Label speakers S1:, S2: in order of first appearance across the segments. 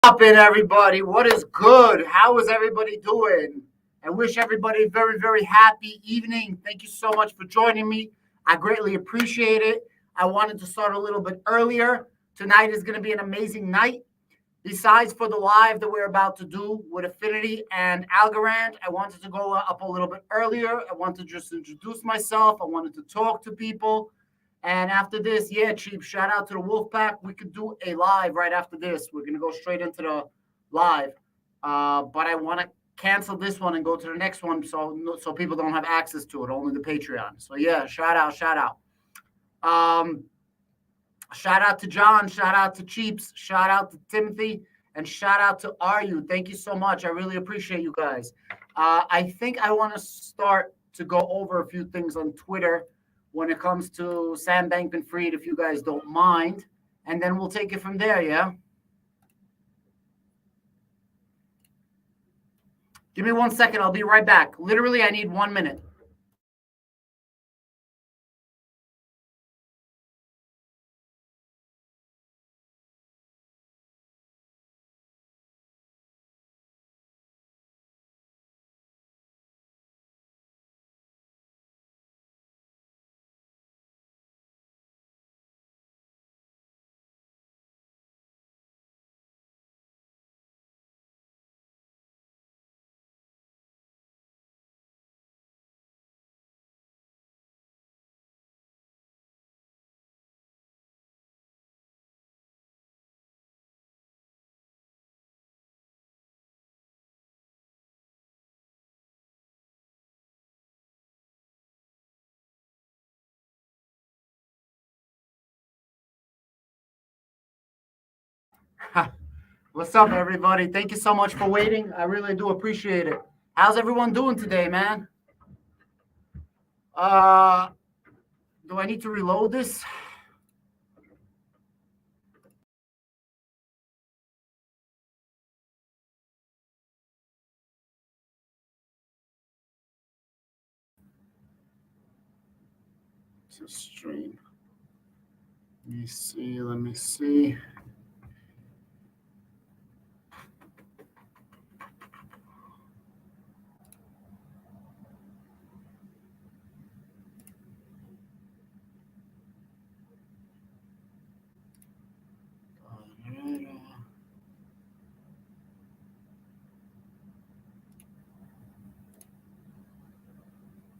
S1: Poppin', everybody. What is good? How is everybody doing? I wish everybody a very, very happy evening. Thank you so much for joining me. I greatly appreciate it. I wanted to start a little bit earlier. Tonight is going to be an amazing night. Besides for the live that we're about to do with Affinity and Algorand, I wanted to go up a little bit earlier. I wanted to just introduce myself. I wanted to talk to people. And after this, yeah, Chief, shout out to the Wolfpack. We could do a live right after this. We're going to go straight into the live. But I want to cancel this one and go to the next one so people don't have access to it, only the Patreon. So, yeah, shout out. Shout out to John. Shout out to Cheeps. Shout out to Timothy. And shout out to Aryu. Thank you so much. I really appreciate you guys. I think I want to start to go over a few things on Twitter when it comes to Sam Bankman-Fried, if you guys don't mind. And then we'll take it from there, yeah? Give me 1 second. I'll be right back. Literally, I need 1 minute. What's up, everybody? Thank you so much for waiting. I really do appreciate it. How's everyone doing today, man? Do I need to reload this? To stream. Let me see.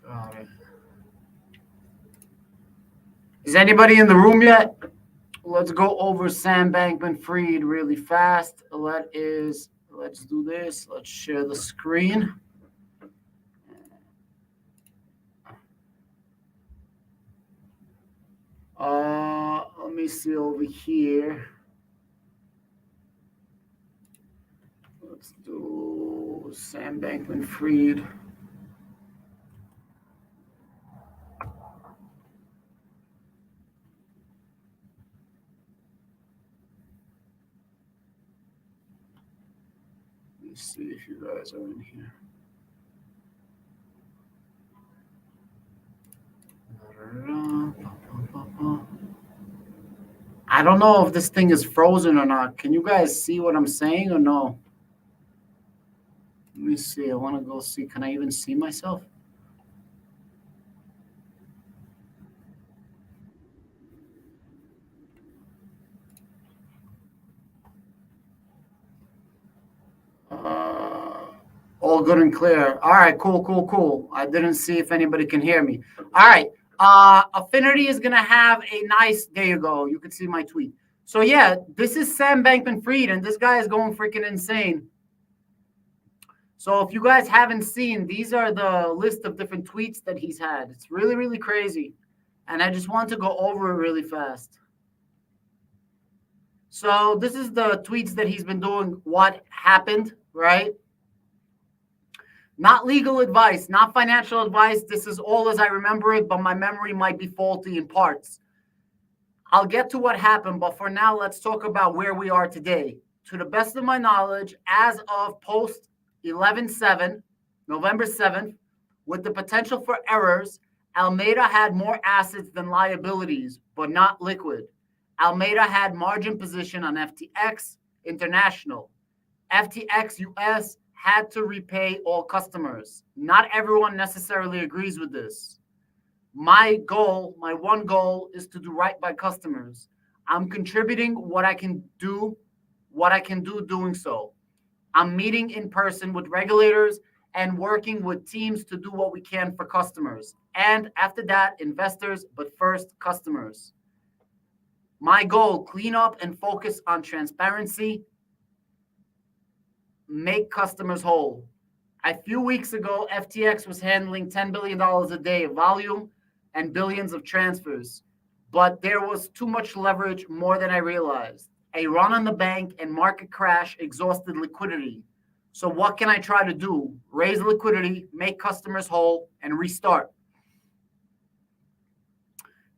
S1: Got it. Is anybody in the room yet? Let's go over Sam Bankman-Fried really fast. Let's do this. Let's share the screen. Let me see over here. Let's do Sam Bankman-Fried. Let's see if you guys are in here. I don't know if this thing is frozen or not. Can you guys see what I'm saying or no? Let me see. I want to go see. Can I even see myself? All good and clear. All right, cool. I didn't see if anybody can hear me. All right. Affinity is going to have a nice, there you go. You can see my tweet. So yeah, this is Sam Bankman-Fried, and this guy is going freaking insane. So if you guys haven't seen, these are the list of different tweets that he's had. It's really, really crazy. And I just want to go over it really fast. So this is the tweets that he's been doing. What happened, right? Not legal advice, not financial advice. This is all as I remember it, but my memory might be faulty in parts. I'll get to what happened, but for now, let's talk about where we are today. To the best of my knowledge, as of post 11/7, November 7th, with the potential for errors, Alameda had more assets than liabilities, but not liquid. Alameda had margin position on FTX, International. FTX US had to repay all customers. Not everyone necessarily agrees with this. My one goal is to do right by customers. I'm contributing what I can do doing so. I'm meeting in person with regulators and working with teams to do what we can for customers. And after that, investors, but first, customers. My goal, clean up and focus on transparency, make customers whole. A few weeks ago, FTX was handling $10 billion a day of volume and billions of transfers, but there was too much leverage, more than I realized. A run on the bank and market crash exhausted liquidity. So what can I try to do? Raise liquidity, make customers whole, and restart.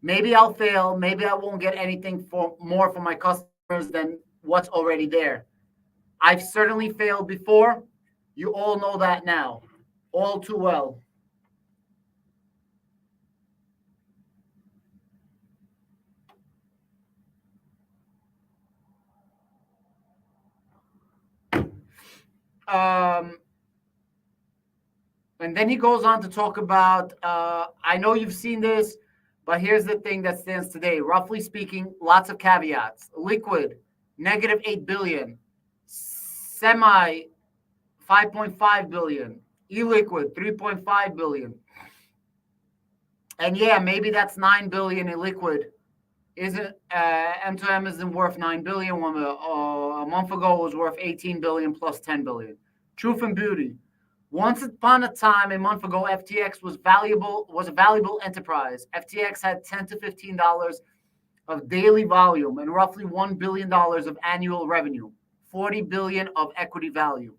S1: Maybe I'll fail. Maybe I won't get anything more for my customers than what's already there. I've certainly failed before. You all know that now, all too well. Um, and then he goes on to talk about, I know you've seen this, but here's the thing that stands today. Roughly speaking, lots of caveats. Liquid, negative 8 billion. Semi, 5.5 billion. Illiquid, 3.5 billion. And yeah, maybe that's 9 billion illiquid. Isn't M2M isn't worth 9 billion. A month ago it was worth 18 billion plus 10 billion. Truth and beauty. Once upon a time, a month ago, FTX was a valuable enterprise. FTX had $10 to $15 of daily volume and roughly $1 billion of annual revenue, 40 billion of equity value.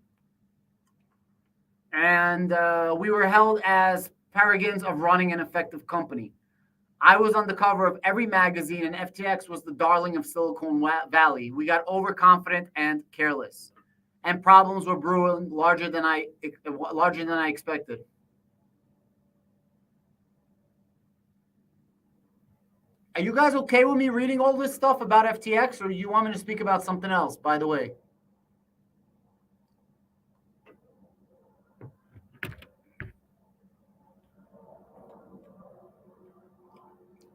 S1: And we were held as paragons of running an effective company. I was on the cover of every magazine, and FTX was the darling of Silicon Valley. We got overconfident and careless, and problems were brewing larger than I expected. Are you guys okay with me reading all this stuff about FTX, or you want me to speak about something else, by the way?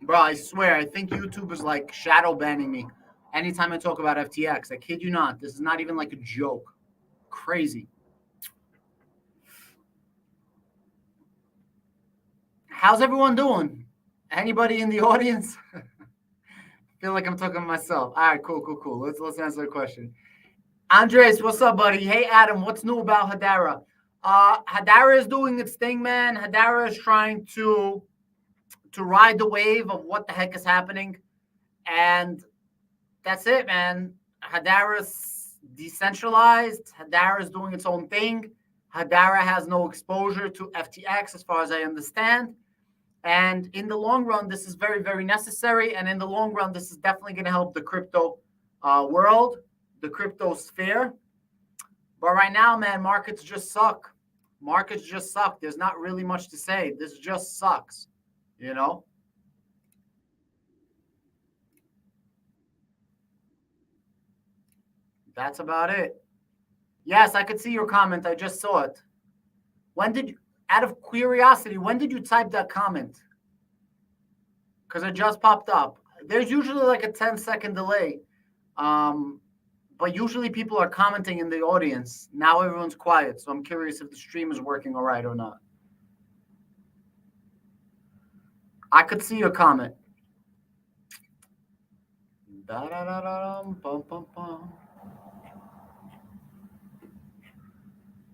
S1: Bro, I swear, I think YouTube is like shadow banning me anytime I talk about FTX. I kid you not. This is not even like a joke. Crazy. How's everyone doing? Anybody in the audience? Feel like I'm talking to myself. All right, cool. Let's answer the question. Andres, what's up, buddy? Hey, Adam, what's new about Hedera? Hedera is doing its thing, man. Hedera is trying to ride the wave of what the heck is happening, and that's it, man. Hedera's decentralized. Hedera is doing its own thing. Hedera has no exposure to FTX, as far as I understand. And in the long run, this is very, very necessary. And in the long run, this is definitely going to help the crypto world, the crypto sphere. But right now, man, markets just suck. Markets just suck. There's not really much to say. This just sucks, you know? That's about it. Yes, I could see your comment. I just saw it. Out of curiosity, when did you type that comment? Because it just popped up. There's usually like a 10-second delay. But usually people are commenting in the audience. Now everyone's quiet. So I'm curious if the stream is working all right or not. I could see your comment.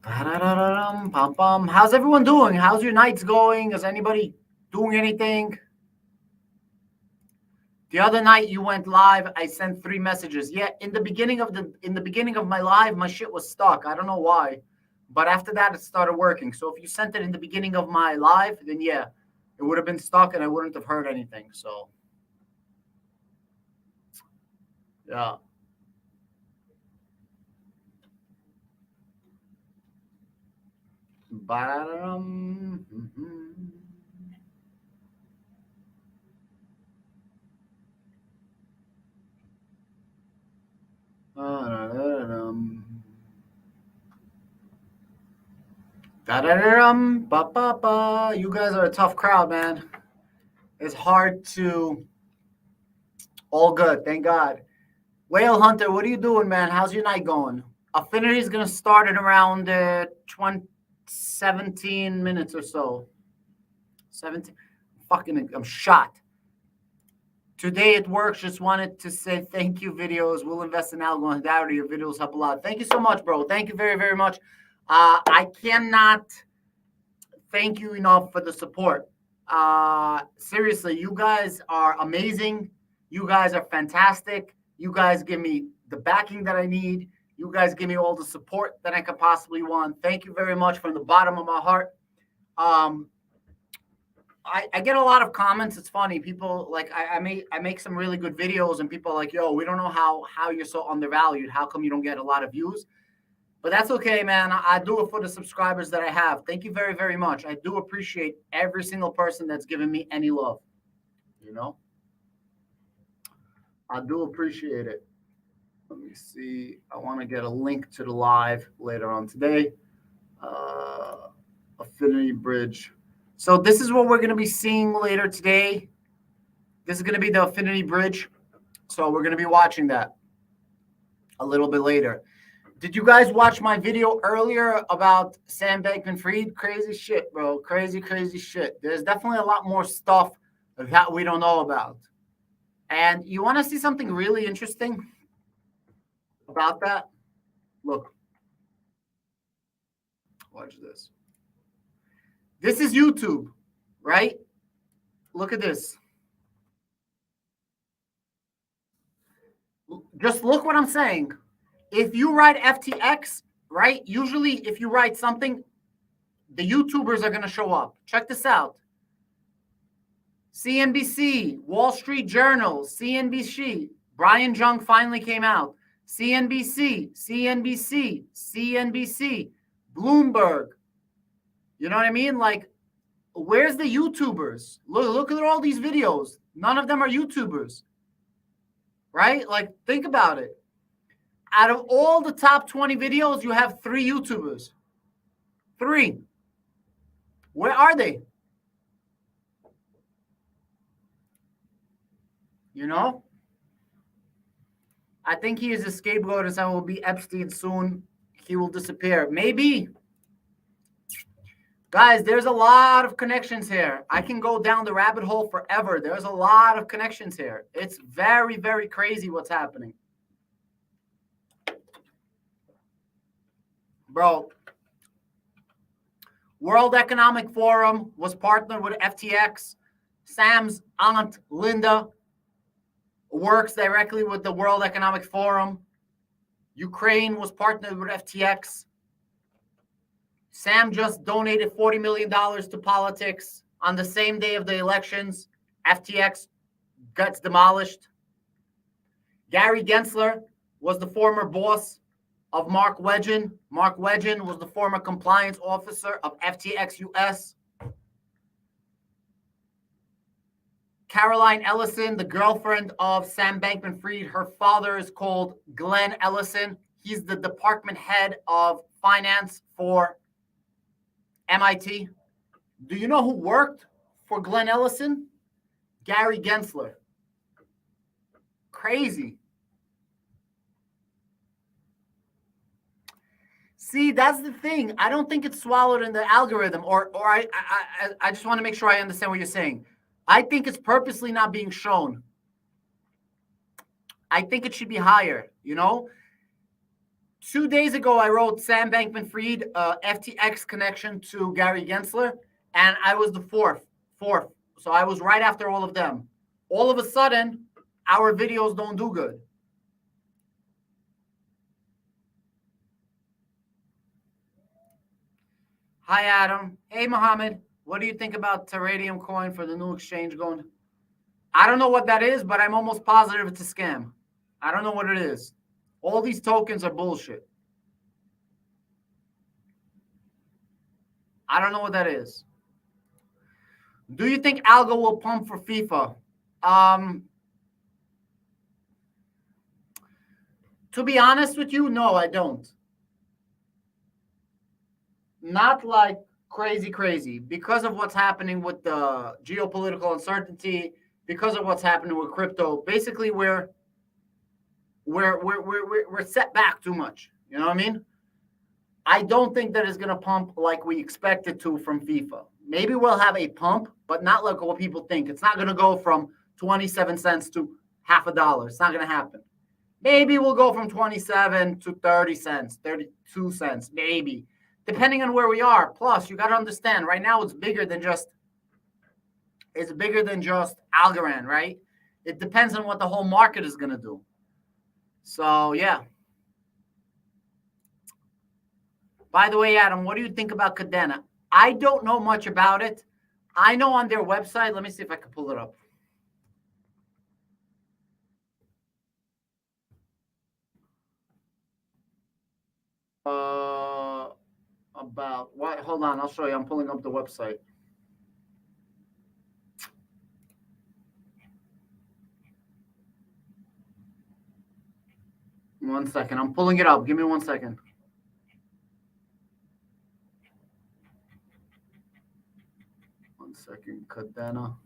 S1: How's everyone doing? How's your nights going? Is anybody doing anything? The other night you went live, I sent 3 messages. Yeah, in the beginning of my live, my shit was stuck. I don't know why. But after that it started working. So if you sent it in the beginning of my live, then yeah, it would have been stuck and I wouldn't have heard anything. So yeah. Da-da-da-dum, ba-ba-ba. You guys are a tough crowd, man. It's hard to... All good, thank God. Whale Hunter, what are you doing, man? How's your night going? Affinity is going to start in around 17 minutes or so. 17. Fucking, I'm shot. Today it works. Just wanted to say thank you, videos. We'll invest in Algorand. Your videos help a lot. Thank you so much, bro. Thank you very, very much. I cannot thank you enough for the support. Seriously, you guys are amazing. You guys are fantastic. You guys give me the backing that I need. You guys give me all the support that I could possibly want. Thank you very much from the bottom of my heart. I get a lot of comments. It's funny. People like I make some really good videos, and people are like, "Yo, we don't know how you're so undervalued. How come you don't get a lot of views?" But that's okay, man. I do it for the subscribers that I have. Thank you very, very much. I do appreciate every single person that's given me any love. You know, I do appreciate it. Let me see. I want to get a link to the live later on today. Affinity Bridge. So this is what we're going to be seeing later today. This is going to be the Affinity Bridge. So we're going to be watching that a little bit later. Did you guys watch my video earlier about Sam Bankman-Fried? Crazy shit, bro. Crazy, crazy shit. There's definitely a lot more stuff that we don't know about. And you want to see something really interesting about that? Look. Watch this. This is YouTube, right? Look at this. Just look what I'm saying. If you write FTX, right? Usually if you write something, the YouTubers are going to show up. Check this out. CNBC, Wall Street Journal, CNBC. Brian Jung finally came out. CNBC, CNBC, CNBC, Bloomberg. You know what I mean? Like, where's the YouTubers? Look at all these videos. None of them are YouTubers. Right? Like, think about it. Out of all the top 20 videos, you have 3 YouTubers. 3. Where are they? You know? I think he is a scapegoat, as I will be Epstein soon. He will disappear. Maybe. Guys, there's a lot of connections here. I can go down the rabbit hole forever. There's a lot of connections here. It's very, very crazy what's happening. Bro, World Economic Forum was partnered with FTX. Sam's aunt, Linda, works directly with the World Economic Forum. Ukraine was partnered with FTX. Sam just donated $40 million to politics. On the same day of the elections, FTX gets demolished. Gary Gensler was the former boss of Mark Wedgen. Mark Wedgen was the former compliance officer of FTX US. Caroline Ellison, the girlfriend of Sam Bankman-Fried, her father is called Glenn Ellison. He's the department head of finance for MIT. Do you know who worked for Glenn Ellison? Gary Gensler. Crazy. See, that's the thing. I don't think it's swallowed in the algorithm, or I just want to make sure I understand what you're saying. I think it's purposely not being shown. I think it should be higher, you know? 2 days ago, I wrote Sam Bankman-Fried, FTX connection to Gary Gensler, and I was the fourth. So I was right after all of them. All of a sudden, our videos don't do good. Hi, Adam. Hey, Mohammed. What do you think about Terradium coin for the new exchange going? I don't know what that is, but I'm almost positive it's a scam. I don't know what it is. All these tokens are bullshit. I don't know what that is. Do you think ALGO will pump for FIFA? To be honest with you, no, I don't. not like crazy because of what's happening with the geopolitical uncertainty, because of what's happening with crypto. Basically, we're set back too much. You know what I mean? I don't think that it's going to pump like we expect it to from FIFA. Maybe we'll have a pump, but not like what people think. It's not going to go from 27 cents to half a dollar. It's not going to happen. Maybe we'll go from 27 to 30 cents, 32 cents, maybe, depending on where we are. Plus, you got to understand, right now it's bigger than just Algorand, right? It depends on what the whole market is going to do. So, yeah. By the way, Adam, what do you think about Cadena? I don't know much about it. I know on their website, let me see if I can pull it up. About what? Hold on, I'll show you. I'm pulling up the website. One second. I'm pulling it up. Give me 1 second. One second. Cadena.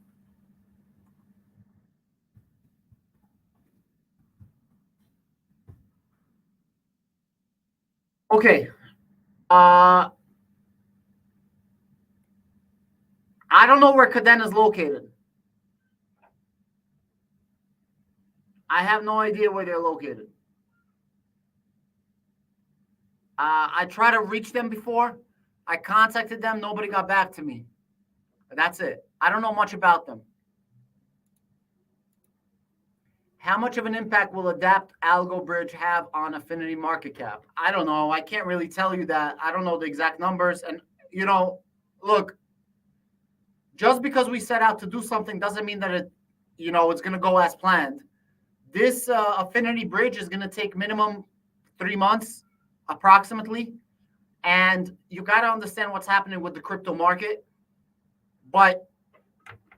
S1: Okay. I don't know where Cadena is located. I have no idea where they're located. I tried to reach them before. I contacted them. Nobody got back to me. That's it. I don't know much about them. How much of an impact will Adapt Algo Bridge have on Affinity market cap? I don't know. I can't really tell you that. I don't know the exact numbers. And, look, just because we set out to do something doesn't mean that it's going to go as planned. This Affinity Bridge is going to take minimum 3 months, approximately. And you got to understand what's happening with the crypto market. But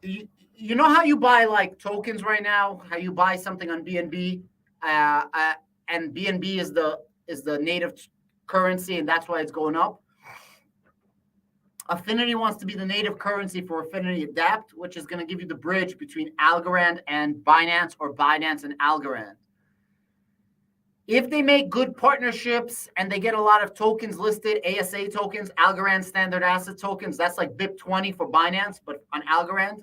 S1: you know how you buy like tokens right now, how you buy something on BNB, and BNB is the native currency, and that's why it's going up. Affinity wants to be the native currency for Affinity Adapt, which is going to give you the bridge between Algorand and Binance, or Binance and Algorand. If they make good partnerships and they get a lot of tokens listed, ASA tokens, Algorand standard asset tokens, that's like BIP20 for Binance, but on Algorand.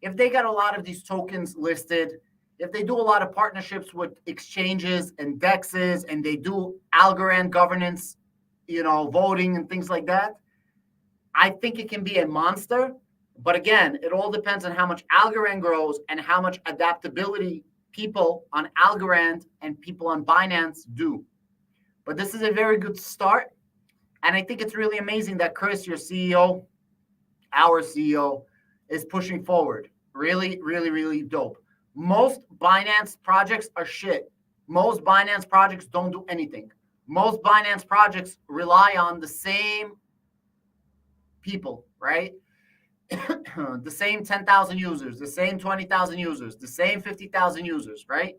S1: If they got a lot of these tokens listed, if they do a lot of partnerships with exchanges and DEXs, and they do Algorand governance, voting and things like that, I think it can be a monster. But again, it all depends on how much Algorand grows and how much adaptability people on Algorand and people on Binance do. But this is a very good start. And I think it's really amazing that Chris, your CEO, our CEO, is pushing forward. Really, really, really dope. Most Binance projects are shit. Most Binance projects don't do anything. Most Binance projects rely on the same people, right? The same 10,000 users, the same 20,000 users, the same 50,000 users, right?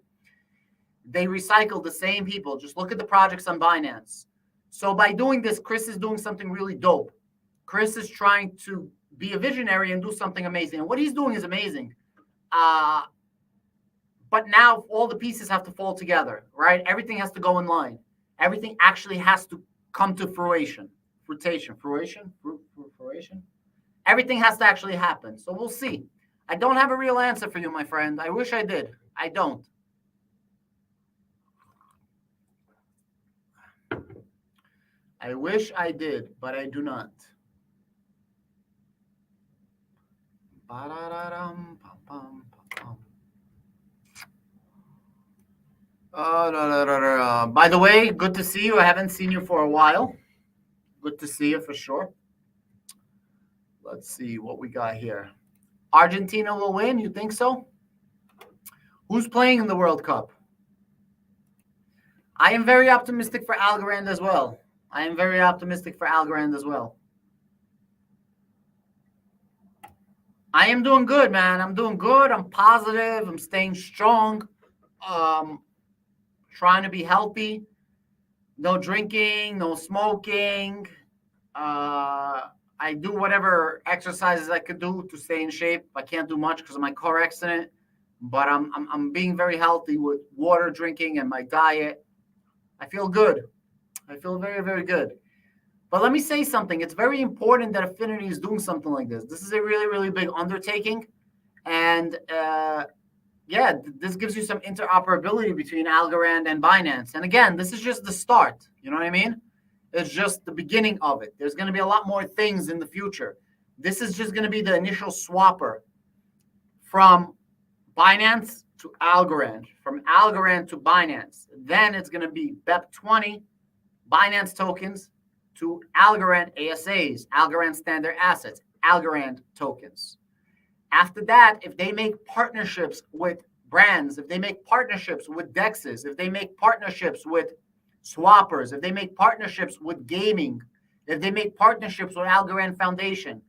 S1: They recycle the same people. Just look at the projects on Binance. So by doing this, Chris is doing something really dope. Chris is trying to be a visionary and do something amazing. And what he's doing is amazing. But now all the pieces have to fall together, right? Everything has to go in line. Everything actually has to come to fruition. Fruition? Everything has to actually happen. So we'll see. I don't have a real answer for you, my friend. I wish I did. I don't. I wish I did, but I do not. By the way, good to see you. I haven't seen you for a while. Good to see you for sure. Let's see what we got here. Argentina will win. You think so? Who's playing in the World Cup? I am very optimistic for Algorand as well. I am doing good, man. I'm doing good. I'm positive. I'm staying strong. Trying to be healthy. No drinking, no smoking. I do whatever exercises I could do to stay in shape. I can't do much because of my car accident, but I'm being very healthy with water drinking and my diet. I feel good. I feel very, very good. But let me say something. It's very important that Affinity is doing something like this. This is a really, really big undertaking. And this gives you some interoperability between Algorand and Binance. And again, this is just the start. You know what I mean? It's just the beginning of it. There's going to be a lot more things in the future. This is just going to be the initial swapper from Binance to Algorand, from Algorand to Binance. Then it's going to be BEP20 Binance tokens to Algorand ASAs, Algorand standard assets, Algorand tokens. After that, if they make partnerships with brands, if they make partnerships with DEXs, if they make partnerships with swappers, if they make partnerships with gaming, if they make partnerships with Algorand Foundation,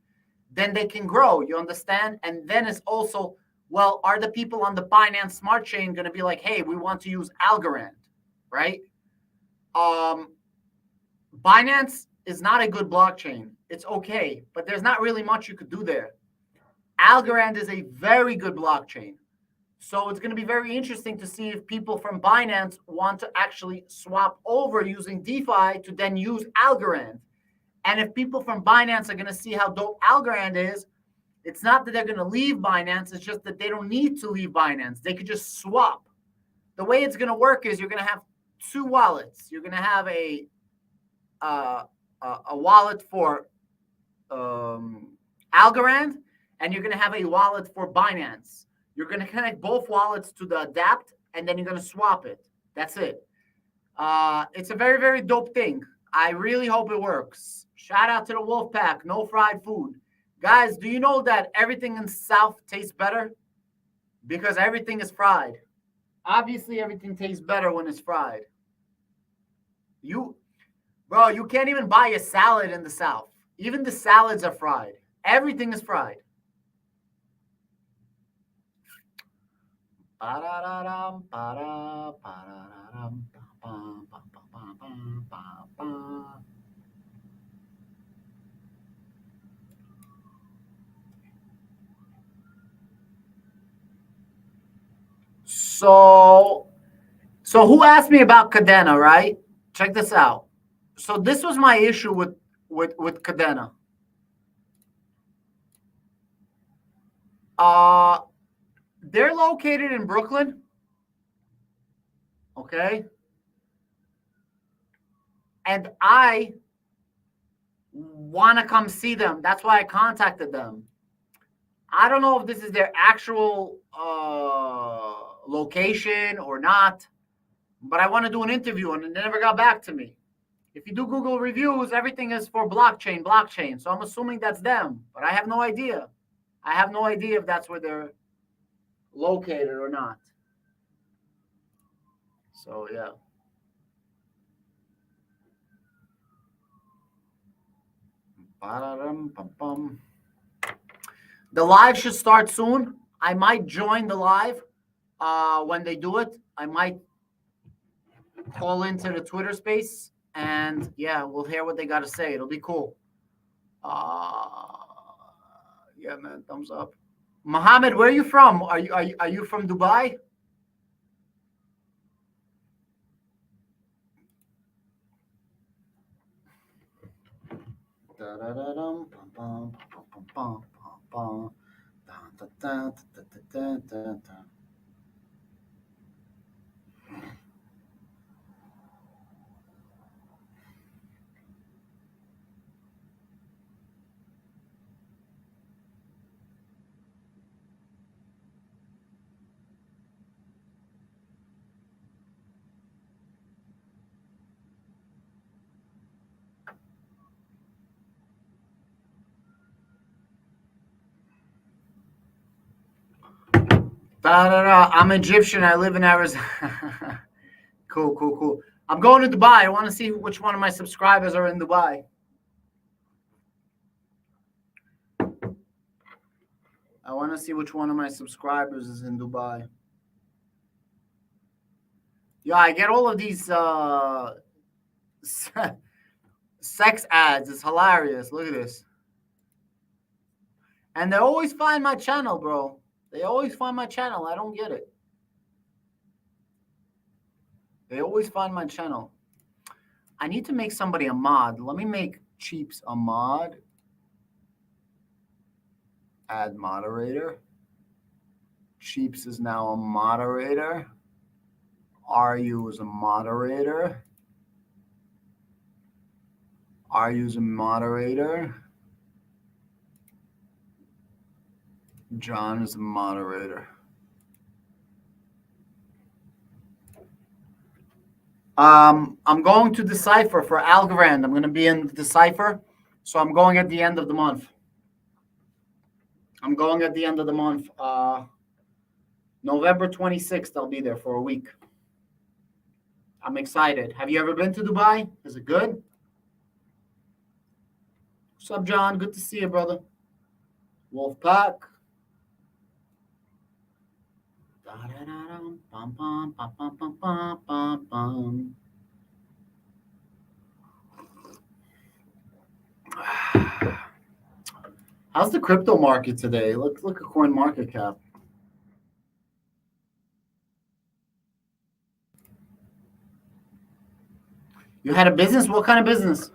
S1: then they can grow, you understand? And then it's also, well, are the people on the Binance Smart Chain going to be like, hey, we want to use Algorand, right? Binance is not a good blockchain. It's okay, but there's not really much you could do there. Algorand is a very good blockchain. So it's going to be very interesting to see if people from Binance want to actually swap over using DeFi to then use Algorand. And if people from Binance are going to see how dope Algorand is, it's not that they're going to leave Binance. It's just that they don't need to leave Binance. They could just swap. The way it's going to work is you're going to have two wallets. You're going to have a wallet for Algorand, and you're going to have a wallet for Binance. You're going to connect both wallets to the adapt, and then you're going to swap it. That's it. It's a very, very dope thing. I really hope it works. Shout out to the Wolf Pack. No fried food. Guys, do you know that everything in the South tastes better? Because everything is fried. Obviously, everything tastes better when it's fried. Bro, you can't even buy a salad in the South. Even the salads are fried. Everything is fried. So who asked me about Cadena, right? Check this out. So this was my issue with Cadena. They're located in Brooklyn. Okay. And I want to come see them. That's why I contacted them. I don't know if this is their actual location or not, but I want to do an interview, and they never got back to me. If you do Google reviews, everything is for blockchain. So I'm assuming that's them, but I have no idea. I have no idea if that's where they're located or not. So, yeah. The live should start soon. I might join the live when they do it. I might call into the Twitter space, and yeah, we'll hear what they got to say. It'll be cool. Yeah, man, thumbs up. Mohammed, where are you from? Are you from Dubai? I'm Egyptian. I live in Arizona. Cool. I'm going to Dubai. I want to see which one of my subscribers are in Dubai. I want to see which one of my subscribers is in Dubai. Yeah, I get all of these sex ads. It's hilarious. Look at this. And they always find my channel, bro. They always find my channel. I don't get it. They always find my channel. I need to make somebody a mod. Let me make Cheeps a mod. Add moderator. Cheeps is now a moderator. RU is a moderator. RU is a moderator. John is a moderator. I'm going to Decipher for Algorand. I'm going to be in Decipher. So I'm going at the end of the month. November 26th, I'll be there for a week. I'm excited. Have you ever been to Dubai? Is it good? What's up, John? Good to see you, brother. Wolfpack. How's the crypto market today? Let's look at coin market cap. You had a business? What kind of business?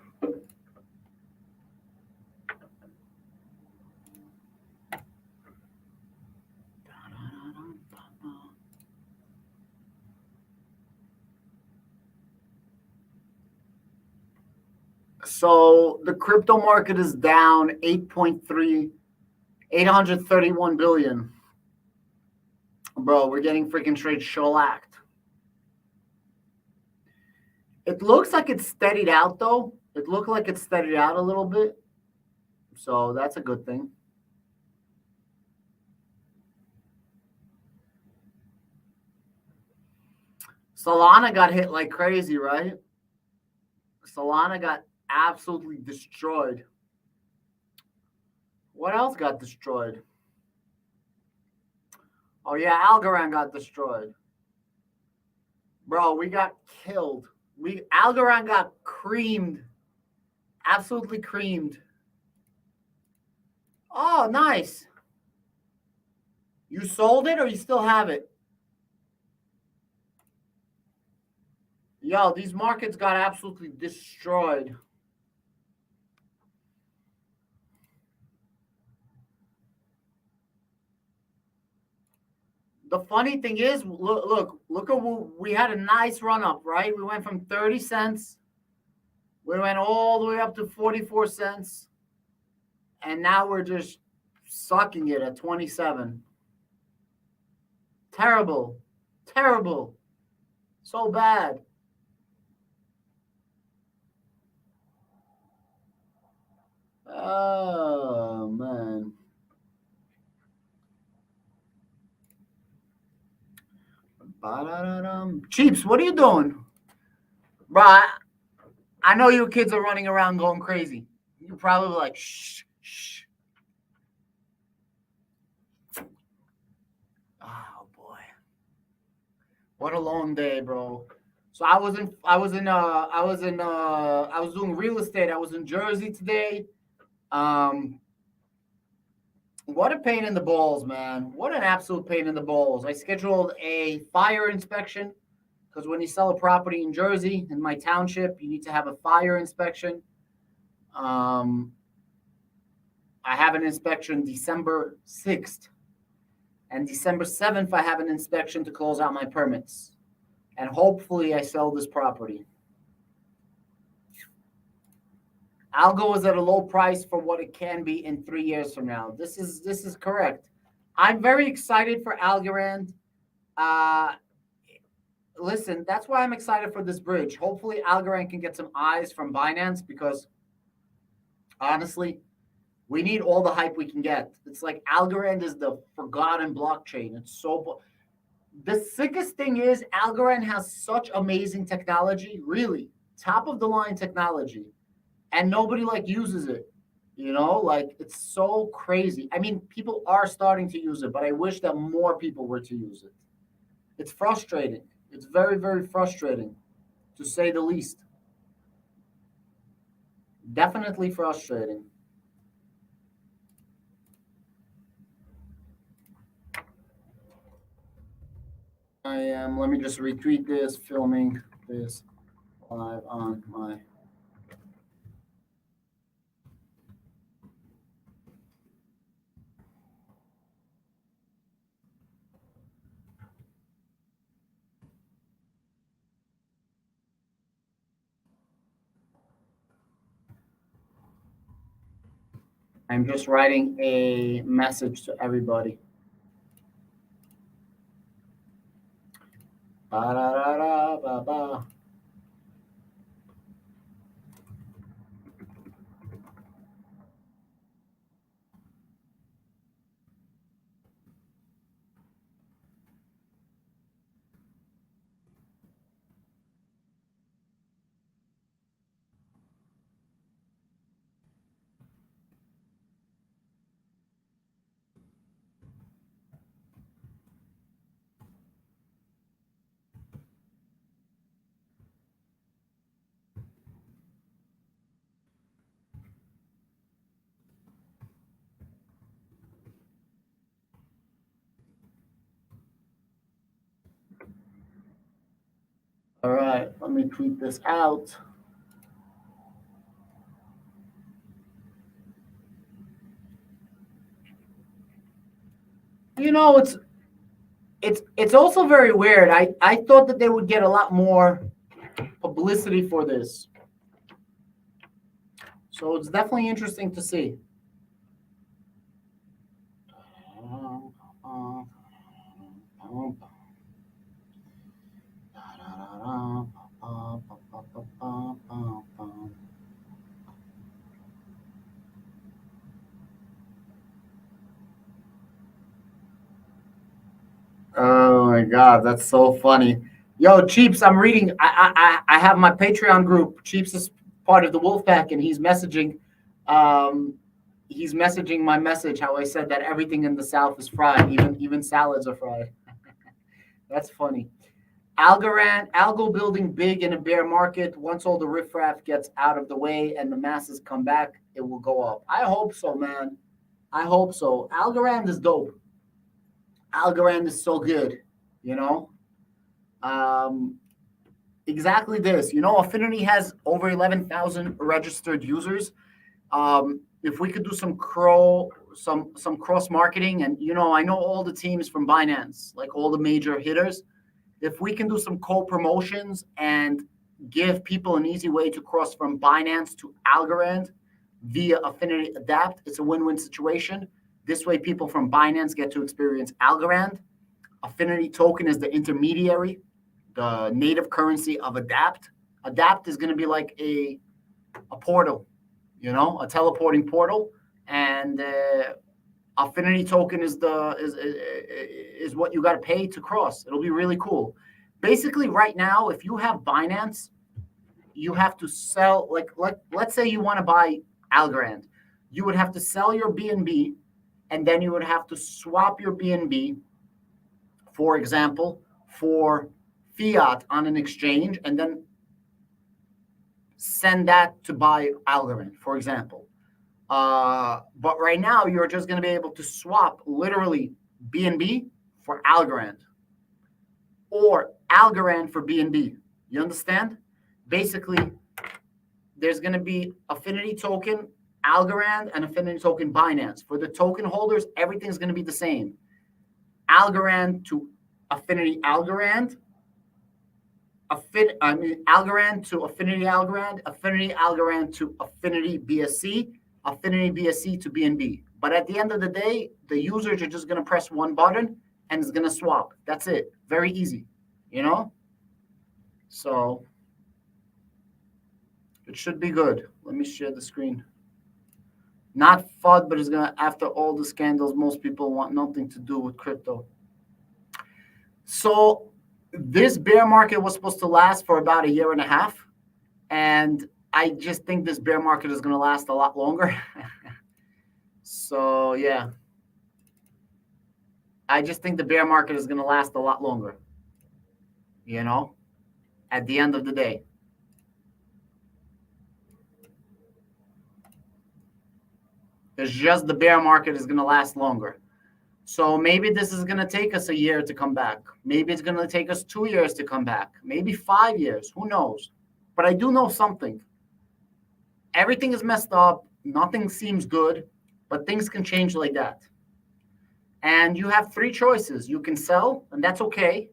S1: So the crypto market is down 831 billion. Bro, we're getting freaking straight shellacked. It looks like it's steadied out, though. It looked like it steadied out a little bit. So that's a good thing. Solana got hit like crazy, right? Solana got absolutely destroyed. What else got destroyed? Oh, yeah, Algorand got destroyed. Bro, we got killed. Algorand got creamed. Absolutely creamed. Oh, nice. You sold it or you still have it? Yo, these markets got absolutely destroyed. The funny thing is, look at we had a nice run up, right? We went from 30 cents. We went all the way up to 44 cents. And now we're just sucking it at 27. Terrible. Terrible. So bad. Oh, man. Cheeps, what are you doing? Bro, I know you kids are running around going crazy. You're probably like, shh, shh. Oh, boy. What a long day, bro. So I was doing real estate. I was in Jersey today. What a pain in the balls, man. What an absolute pain in the balls. I scheduled a fire inspection because when you sell a property in Jersey, in my township, you need to have a fire inspection. I have an inspection December 6th. And December 7th, I have an inspection to close out my permits. And hopefully I sell this property. ALGO is at a low price for what it can be in 3 years from now. This is correct. I'm very excited for Algorand. Listen, that's why I'm excited for this bridge. Hopefully Algorand can get some eyes from Binance because honestly, we need all the hype we can get. It's like Algorand is the forgotten blockchain. It's so... The sickest thing is Algorand has such amazing technology, really top of the line technology. And nobody uses it, it's so crazy. I mean, people are starting to use it, but I wish that more people were to use it. It's frustrating. It's very, very frustrating, to say the least. Definitely frustrating. I am. Let me just retweet this. Filming this live on my. I'm just writing a message to everybody. Ba-da-da-da-ba-ba. All right, let me tweet this out. You know, it's also very weird. I thought that they would get a lot more publicity for this. So it's definitely interesting to see. Oh my god, that's so funny. Yo, Cheeps, I'm reading. I have my Patreon group. Cheeps is part of the Wolfpack, and he's messaging my message how I said that everything in the South is fried, even salads are fried. That's funny. Algorand, algo building big in a bear market. Once all the riffraff gets out of the way and the masses come back, it will go up. I hope so, man. I hope so. Algorand is dope. Algorand is so good, you know. Um, exactly this. Affinity has over 11,000 registered users. If we could do some cross marketing, and I know all the teams from Binance, like all the major hitters. If we can do some co-promotions and give people an easy way to cross from Binance to Algorand via Affinity Adapt, it's a win-win situation. This way, people from Binance get to experience Algorand. Affinity token is the intermediary, the native currency of Adapt. Adapt is going to be like a portal, a teleporting portal, and Affinity token is what you got to pay to cross. It'll be really cool. Basically, right now, if you have Binance, you have to sell. Let's say you want to buy Algorand, you would have to sell your BNB, and then you would have to swap your BNB, for example, for fiat on an exchange, and then send that to buy Algorand, for example. But right now, you're just going to be able to swap literally BNB for Algorand or Algorand for BNB. You understand? Basically, there's going to be Affinity token, Algorand, and Affinity token Binance. For the token holders, everything's going to be the same. Algorand to Affinity Algorand, Algorand to Affinity Algorand, Affinity Algorand to Affinity BSC, Affinity BSC to BNB. But at the end of the day, the users are just going to press one button and it's going to swap. That's it. Very easy, So it should be good. Let me share the screen. Not FUD, but it's going to, after all the scandals, most people want nothing to do with crypto. So this bear market was supposed to last for about a year and a half. And I just think this bear market is going to last a lot longer. So, yeah. I just think the bear market is going to last a lot longer, at the end of the day. It's just the bear market is going to last longer. So maybe this is going to take us a year to come back. Maybe it's going to take us 2 years to come back. Maybe 5 years. Who knows? But I do know something. Everything is messed up. Nothing seems good, but things can change like that. And you have three choices. You can sell, and that's okay.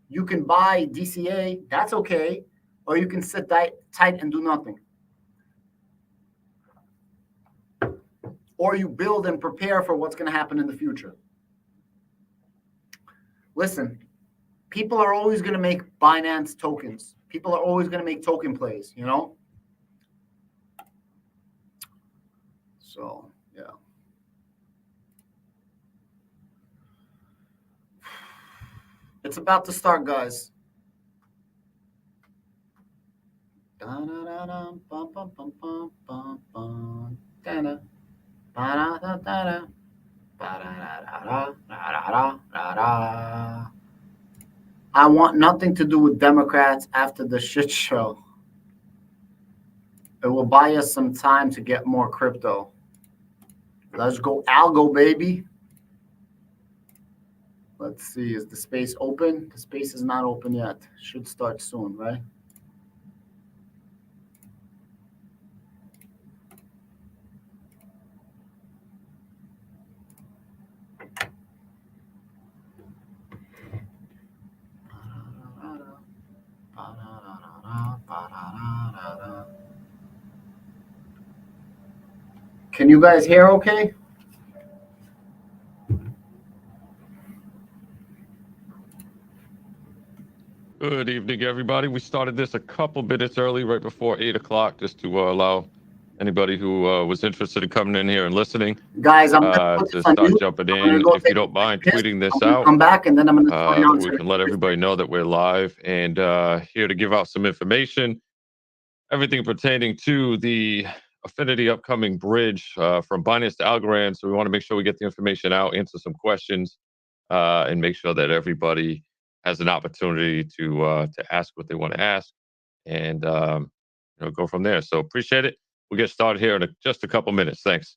S1: You can buy DCA, that's okay. Or you can sit tight and do nothing. Or you build and prepare for what's going to happen in the future. Listen, people are always going to make Binance tokens. People are always going to make token plays, you know? So, yeah. It's about to start, guys. I want nothing to do with Democrats after the shit show. It will buy us some time to get more crypto. Let's go ALGO, baby. Let's see, is the space open? The space is not open yet. Should start soon, right? Can you guys hear okay?
S2: Good evening, everybody. We started this a couple minutes early, right before 8 o'clock, just to allow anybody who was interested in coming in here and listening
S1: Guys, I'm gonna put
S2: to
S1: this on
S2: start
S1: mute.
S2: jumping
S1: I'm gonna
S2: in.
S1: go
S2: If you
S1: take
S2: don't mind
S1: a piss.
S2: tweeting this
S1: I'm gonna
S2: out,
S1: come back and then I'm gonna start
S2: we can let everybody know that we're live and here to give out some information, everything pertaining to the Affinity upcoming bridge from Binance to Algorand. So we want to make sure we get the information out, answer some questions, and make sure that everybody has an opportunity to ask what they want to ask, and go from there. So appreciate it. We'll get started here in just a couple minutes. Thanks.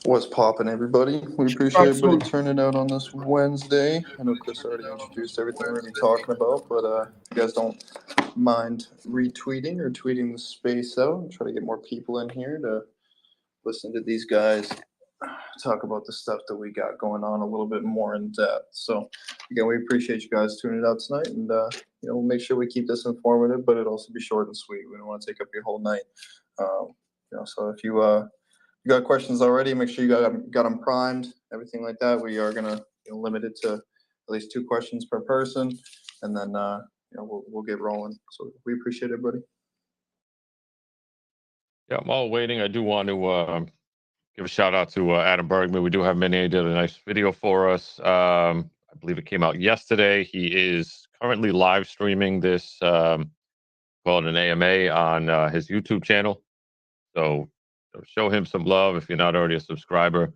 S3: What's poppin', everybody? We appreciate everybody turning out on this Wednesday. I know Chris already introduced everything we're going to be talking about, but if you guys don't mind retweeting or tweeting the space out and try to get more people in here to listen to these guys talk about the stuff that we got going on a little bit more in depth. So again, we appreciate you guys tuning out tonight, and we'll make sure we keep this informative, but it also be short and sweet. We don't want to take up your whole night. So if you got questions already, make sure you got them primed, everything like that. We are gonna limit it to at least 2 questions per person, and then we'll get rolling. So we appreciate everybody.
S2: Yeah, I'm all waiting. I do want to give a shout out to Adam Bergman. We do have Mini did a nice video for us. I believe it came out yesterday. He is currently live streaming this called an AMA on his YouTube channel. So show him some love. If you're not already a subscriber,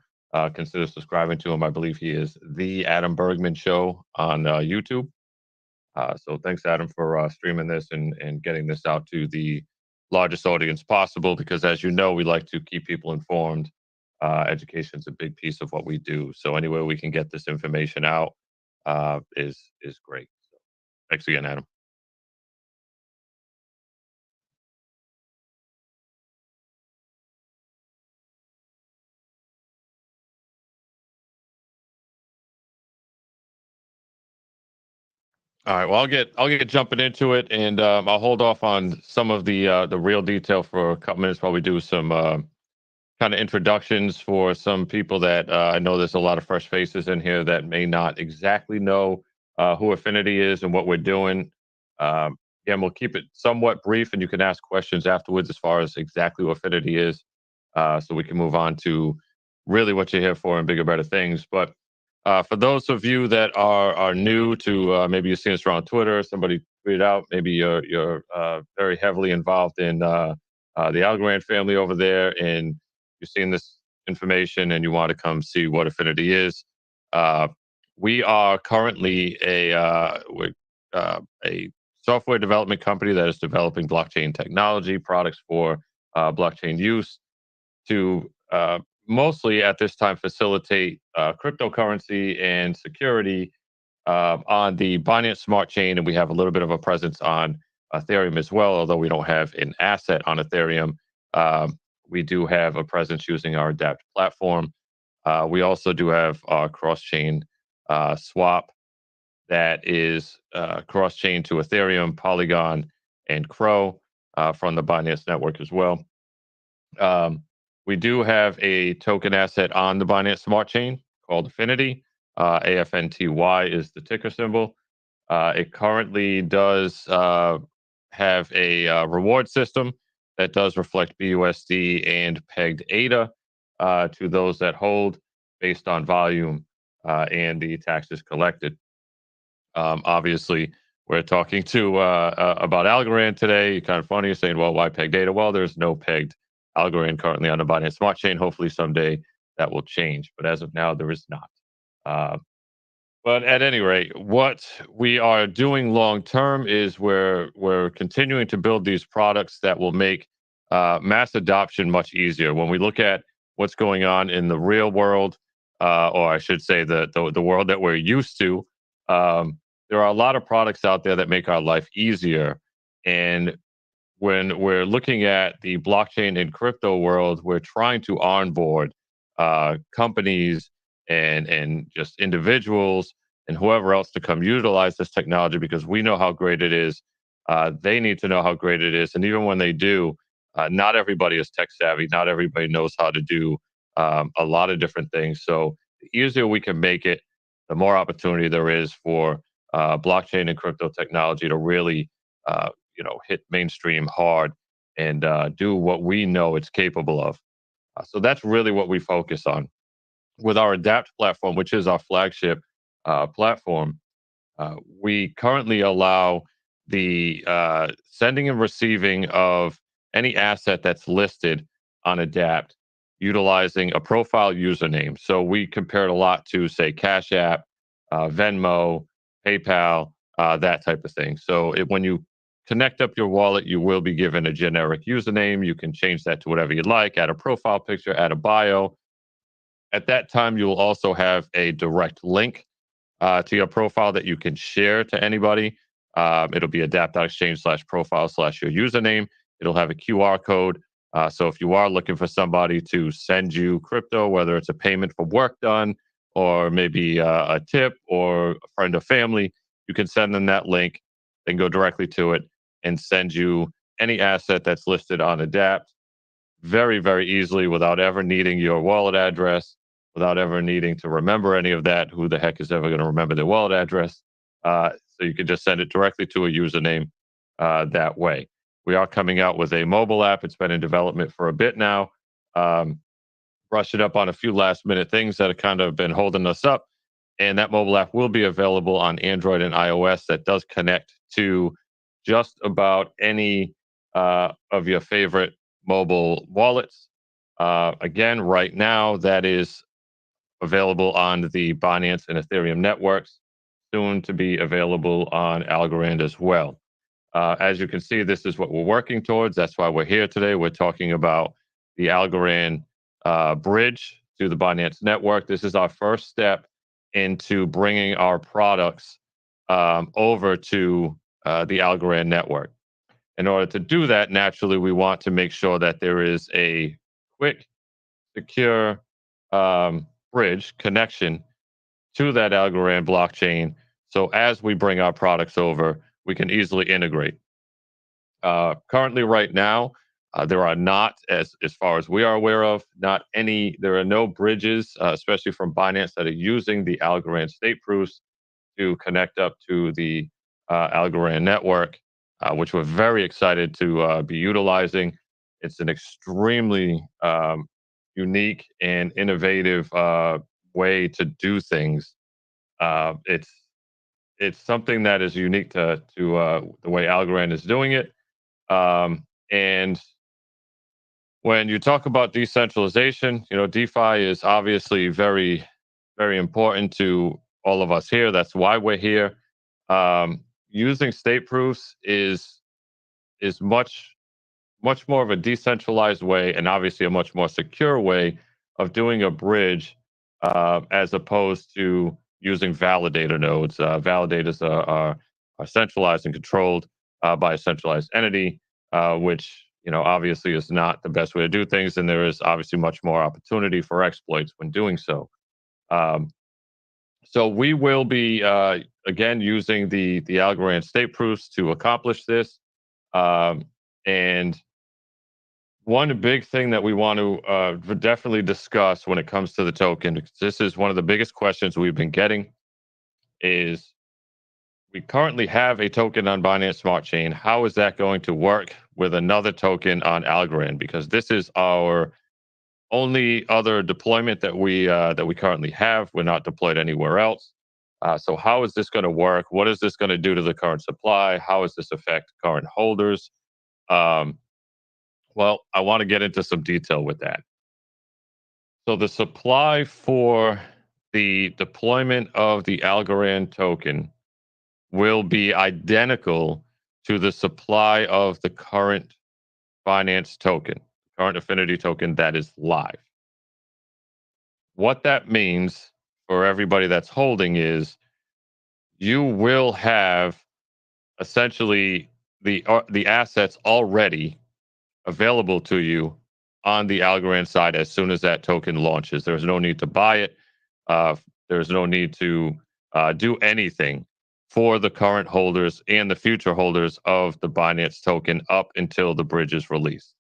S2: consider subscribing to him. I believe he is the Adam Bergman Show on YouTube. So thanks, Adam, for streaming this and getting this out to the largest audience possible. Because as you know, we like to keep people informed. Education is a big piece of what we do. So any way we can get this information out is great. So thanks again, Adam. All right. Well, I'll get jumping into it, and I'll hold off on some of the real detail for a couple minutes while we do some kind of introductions for some people that I know there's a lot of fresh faces in here that may not exactly know who Affinity is and what we're doing. Again, we'll keep it somewhat brief, and you can ask questions afterwards as far as exactly what Affinity is, so we can move on to really what you're here for and bigger, better things. But for those of you that are new to maybe you've seen us around Twitter, somebody tweeted out, maybe you're very heavily involved in the Algorand family over there, and you're seeing this information and you want to come see what Affinity is. Uh, we are currently a software development company that is developing blockchain technology products for blockchain use to mostly at this time facilitate cryptocurrency and security on the Binance Smart Chain, and we have a little bit of a presence on Ethereum as well. Although we don't have an asset on Ethereum, we do have a presence using our Adapt platform. We also do have our cross-chain swap that is cross-chain to Ethereum, Polygon, and Crow from the Binance network as well. We do have a token asset on the Binance Smart Chain called Affinity. AFNTY is the ticker symbol. It currently does have a reward system that does reflect BUSD and pegged ADA to those that hold based on volume and the taxes collected. Obviously, we're talking to about Algorand today. Kind of funny, saying, "Well, why pegged data?" Well, there's no pegged Algorand currently on the Binance Smart Chain. Hopefully, someday that will change, but as of now, there is not. Uh, but at any rate, what we are doing long term is we're continuing to build these products that will make mass adoption much easier. When we look at what's going on in the real world, or I should say the world that we're used to, there are a lot of products out there that make our life easier. And when we're looking at the blockchain and crypto world, we're trying to onboard companies and just individuals and whoever else to come utilize this technology because we know how great it is. They need to know how great it is, and even when they do, not everybody is tech savvy. Not everybody knows how to do a lot of different things. So the easier we can make it, the more opportunity there is for blockchain and crypto technology to really hit mainstream hard and do what we know it's capable of. So that's really what we focus on with our Adapt platform, which is our flagship platform. We currently allow the sending and receiving of any asset that's listed on Adapt utilizing a profile username. So we compare it a lot to, say, Cash App, Venmo, PayPal, that type of thing. So when you connect up your wallet, you will be given a generic username. You can change that to whatever you'd like, add a profile picture, add a bio. At that time, you will also have a direct link to your profile that you can share to anybody. It'll be adapt.exchange/profile/your username. It'll have a QR code. So if you are looking for somebody to send you crypto, whether it's a payment for work done or maybe a tip or a friend or family, you can send them that link. They can go directly to it and send you any asset that's listed on Adapt very, very easily without ever needing your wallet address, without ever needing to remember any of that. Who the heck is ever going to remember their wallet address? So you can just send it directly to a username that way. We are coming out with a mobile app. It's been in development for a bit now. Brushing up on a few last minute things that have kind of been holding us up. And that mobile app will be available on Android and iOS. That does connect to just about any of your favorite mobile wallets. Again, right now, that is available on the Binance and Ethereum networks, soon to be available on Algorand as well. As you can see, this is what we're working towards. That's why we're here today. We're talking about the Algorand bridge to the Binance network. This is our first step into bringing our products over to the Algorand network. In order to do that, naturally, we want to make sure that there is a quick, secure bridge connection to that Algorand blockchain So as we bring our products over, we can easily integrate. Currently, right now, there are not, as far as we are aware of, there are no bridges, especially from Binance, that are using the Algorand state proofs to connect up to the Algorand network, which we're very excited to be utilizing. It's an extremely unique and innovative way to do things. It's something that is unique to the way Algorand is doing it. And when you talk about decentralization, DeFi is obviously very, very important to all of us here. That's why we're here. Using state proofs is much more of a decentralized way, and obviously a much more secure way of doing a bridge, as opposed to using validator nodes. Validators are centralized and controlled by a centralized entity, which obviously is not the best way to do things, and there is obviously much more opportunity for exploits when doing so. Um, so we will be again using the Algorand state proofs to accomplish this, and one big thing that we want to definitely discuss when it comes to the token, because this is one of the biggest questions we've been getting, is we currently have a token on Binance Smart Chain. How is that going to work with another token on Algorand? Because this is our only other deployment that we currently have. We're not deployed anywhere else. So how is this going to work? What is this going to do to the current supply? How does this affect current holders? Well, I want to get into some detail with that. So the supply for the deployment of the Algorand token will be identical to the supply of the current Binance token, current Affinity token that is live. What that means for everybody that's holding is you will have essentially the assets already available to you on the Algorand side as soon as that token launches. There's no need to buy it. There's no need to do anything for the current holders and the future holders of the Binance token up until the bridge is released.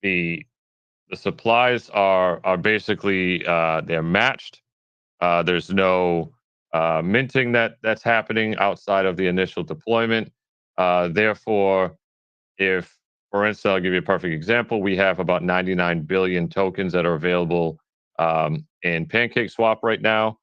S2: The supplies are basically they're matched. There's no minting that's happening outside of the initial deployment. Therefore, if, for instance, I'll give you a perfect example. We have about 99 billion tokens that are available in PancakeSwap right now,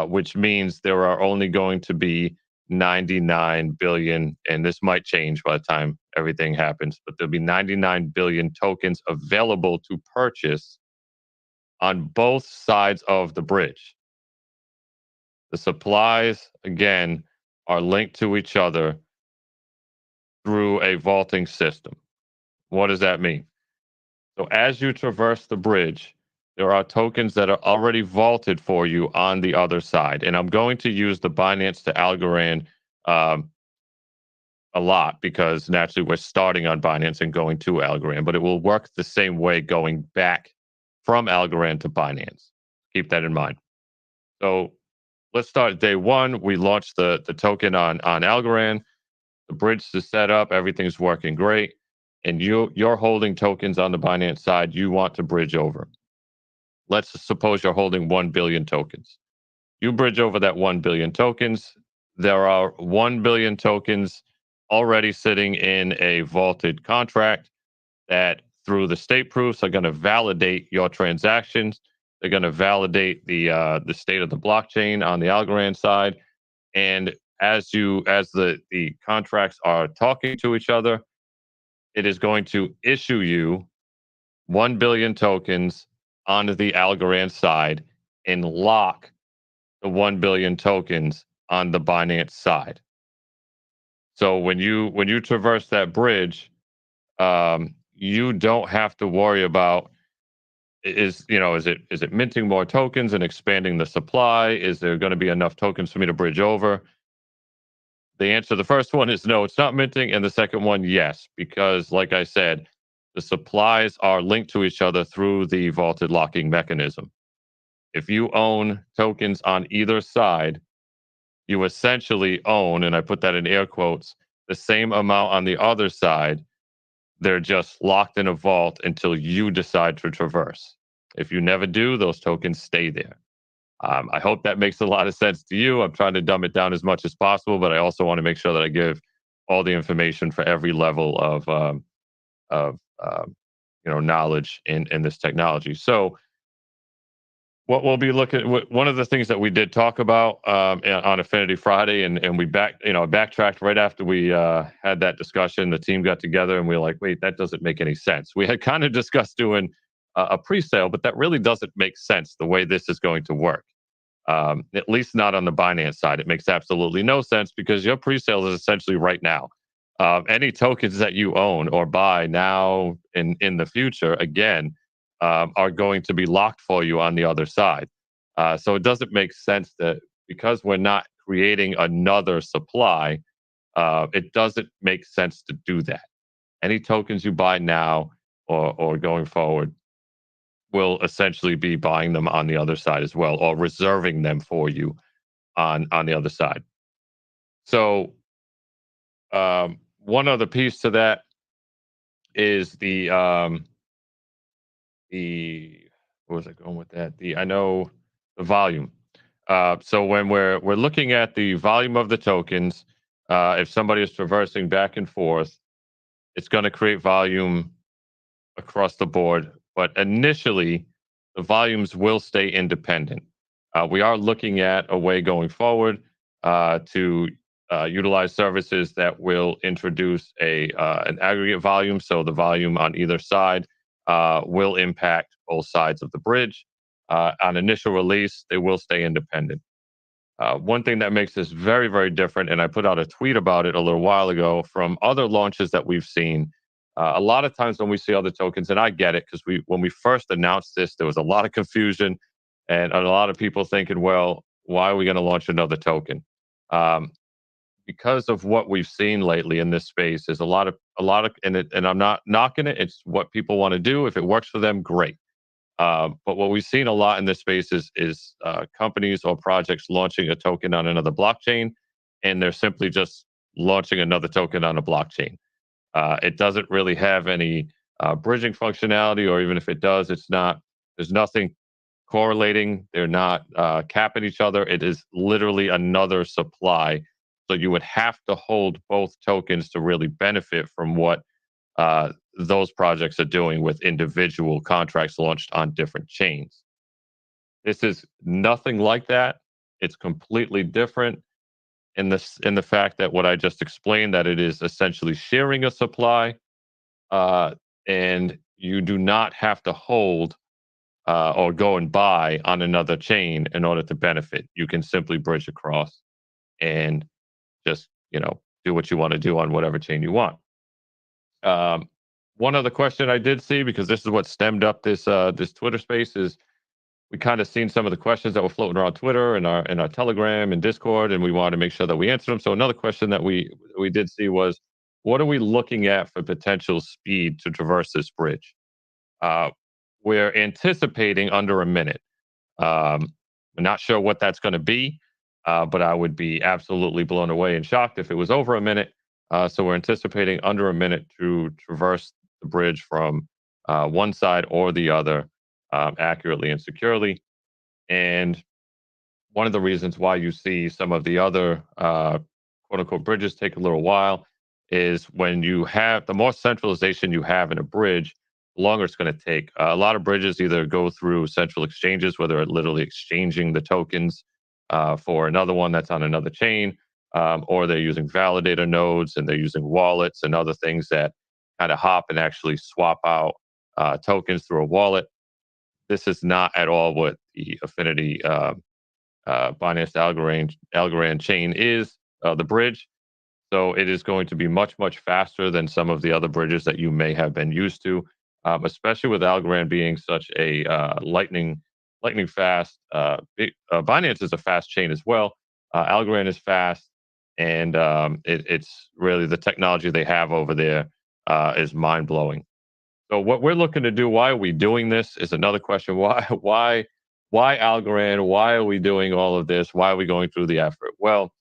S2: which means there are only going to be 99 billion, and this might change by the time everything happens, but there'll be 99 billion tokens available to purchase on both sides of the bridge. The supplies, again, are linked to each other through a vaulting system. What does that mean? So as you traverse the bridge, there are tokens that are already vaulted for you on the other side. And I'm going to use the Binance to Algorand a lot because naturally we're starting on Binance and going to Algorand, but it will work the same way going back from Algorand to Binance. Keep that in mind. So let's start day one. We launched the token on Algorand. The bridge is set up. Everything's working great. And you're holding tokens on the Binance side. You want to bridge over. Let's suppose you're holding 1 billion tokens. You bridge over that 1 billion tokens. There are 1 billion tokens already sitting in a vaulted contract that through the state proofs are going to validate your transactions. They're going to validate the state of the blockchain on the Algorand side. And as the contracts are talking to each other, it is going to issue you 1 billion tokens onto the Algorand side and lock the 1 billion tokens on the Binance side. So when you traverse that bridge, you don't have to worry about is it minting more tokens and expanding the supply? Is there going to be enough tokens for me to bridge over? The answer to the first one is no, it's not minting. And the second one, yes, because like I said, the supplies are linked to each other through the vaulted locking mechanism. If you own tokens on either side, you essentially own, and I put that in air quotes, the same amount on the other side. They're just locked in a vault until you decide to traverse. If you never do, those tokens stay there. I hope that makes a lot of sense to you. I'm trying to dumb it down as much as possible, but I also want to make sure that I give all the information for every level of knowledge in this technology. So what we'll be looking one of the things that we did talk about on Affinity Friday, and we backtracked right after we had that discussion. The team got together and we were like, wait, that doesn't make any sense. We had kind of discussed doing a pre-sale, but that really doesn't make sense the way this is going to work. At least not on the Binance side. It makes absolutely no sense because your pre-sale is essentially right now. Any tokens that you own or buy now in the future, again, are going to be locked for you on the other side. So it doesn't make sense that because we're not creating another supply, it doesn't make sense to do that. Any tokens you buy now or going forward will essentially be buying them on the other side as well, or reserving them for you on the other side. So one other piece to that is the where was I going with that? The volume. So when we're looking at the volume of the tokens, if somebody is traversing back and forth, it's going to create volume across the board. But initially, the volumes will stay independent. We are looking at a way going forward to utilize services that will introduce an aggregate volume. So the volume on either side will impact both sides of the bridge. On initial release, they will stay independent. One thing that makes this very, very different, and I put out a tweet about it a little while ago from other launches that we've seen. A lot of times when we see other tokens, and I get it because when we first announced this, there was a lot of confusion and a lot of people thinking, well, why are we going to launch another token? Because of what we've seen lately in this space is a lot of and I'm not knocking it. It's what people want to do. If it works for them, great. But what we've seen a lot in this space is companies or projects launching a token on another blockchain, and they're simply just launching another token on a blockchain. It doesn't really have any bridging functionality, or even if it does, there's nothing correlating. They're not capping each other. It is literally another supply. So you would have to hold both tokens to really benefit from what those projects are doing with individual contracts launched on different chains. This is nothing like that. It's completely different in the fact that what I just explained, that it is essentially sharing a supply, and you do not have to hold or go and buy on another chain in order to benefit. You can simply bridge across and just do what you want to do on whatever chain you want. One other question I did see, because this is what stemmed up this Twitter space, is we kind of seen some of the questions that were floating around Twitter and our Telegram and Discord, and we wanted to make sure that we answered them. So another question that we did see was, what are we looking at for potential speed to traverse this bridge? We're anticipating under a minute. I'm not sure what that's going to be, but I would be absolutely blown away and shocked if it was over a minute. So we're anticipating under a minute to traverse the bridge from one side or the other accurately and securely. And one of the reasons why you see some of the other quote unquote bridges take a little while is when you have the more centralization you have in a bridge, the longer it's going to take. A lot of bridges either go through central exchanges where they're literally exchanging the tokens for another one that's on another chain, or they're using validator nodes and they're using wallets and other things that kind of hop and actually swap out tokens through a wallet. This is not at all what the Affinity Binance Algorand chain is, the bridge. So it is going to be much, much faster than some of the other bridges that you may have been used to, especially with Algorand being such a lightning fast. Binance is a fast chain as well. Algorand is fast, and it's really the technology they have over there is mind blowing. So what we're looking to do, why are we doing this, is another question. Why why Algorand? Why are we doing all of this? Why are we going through the effort? Well,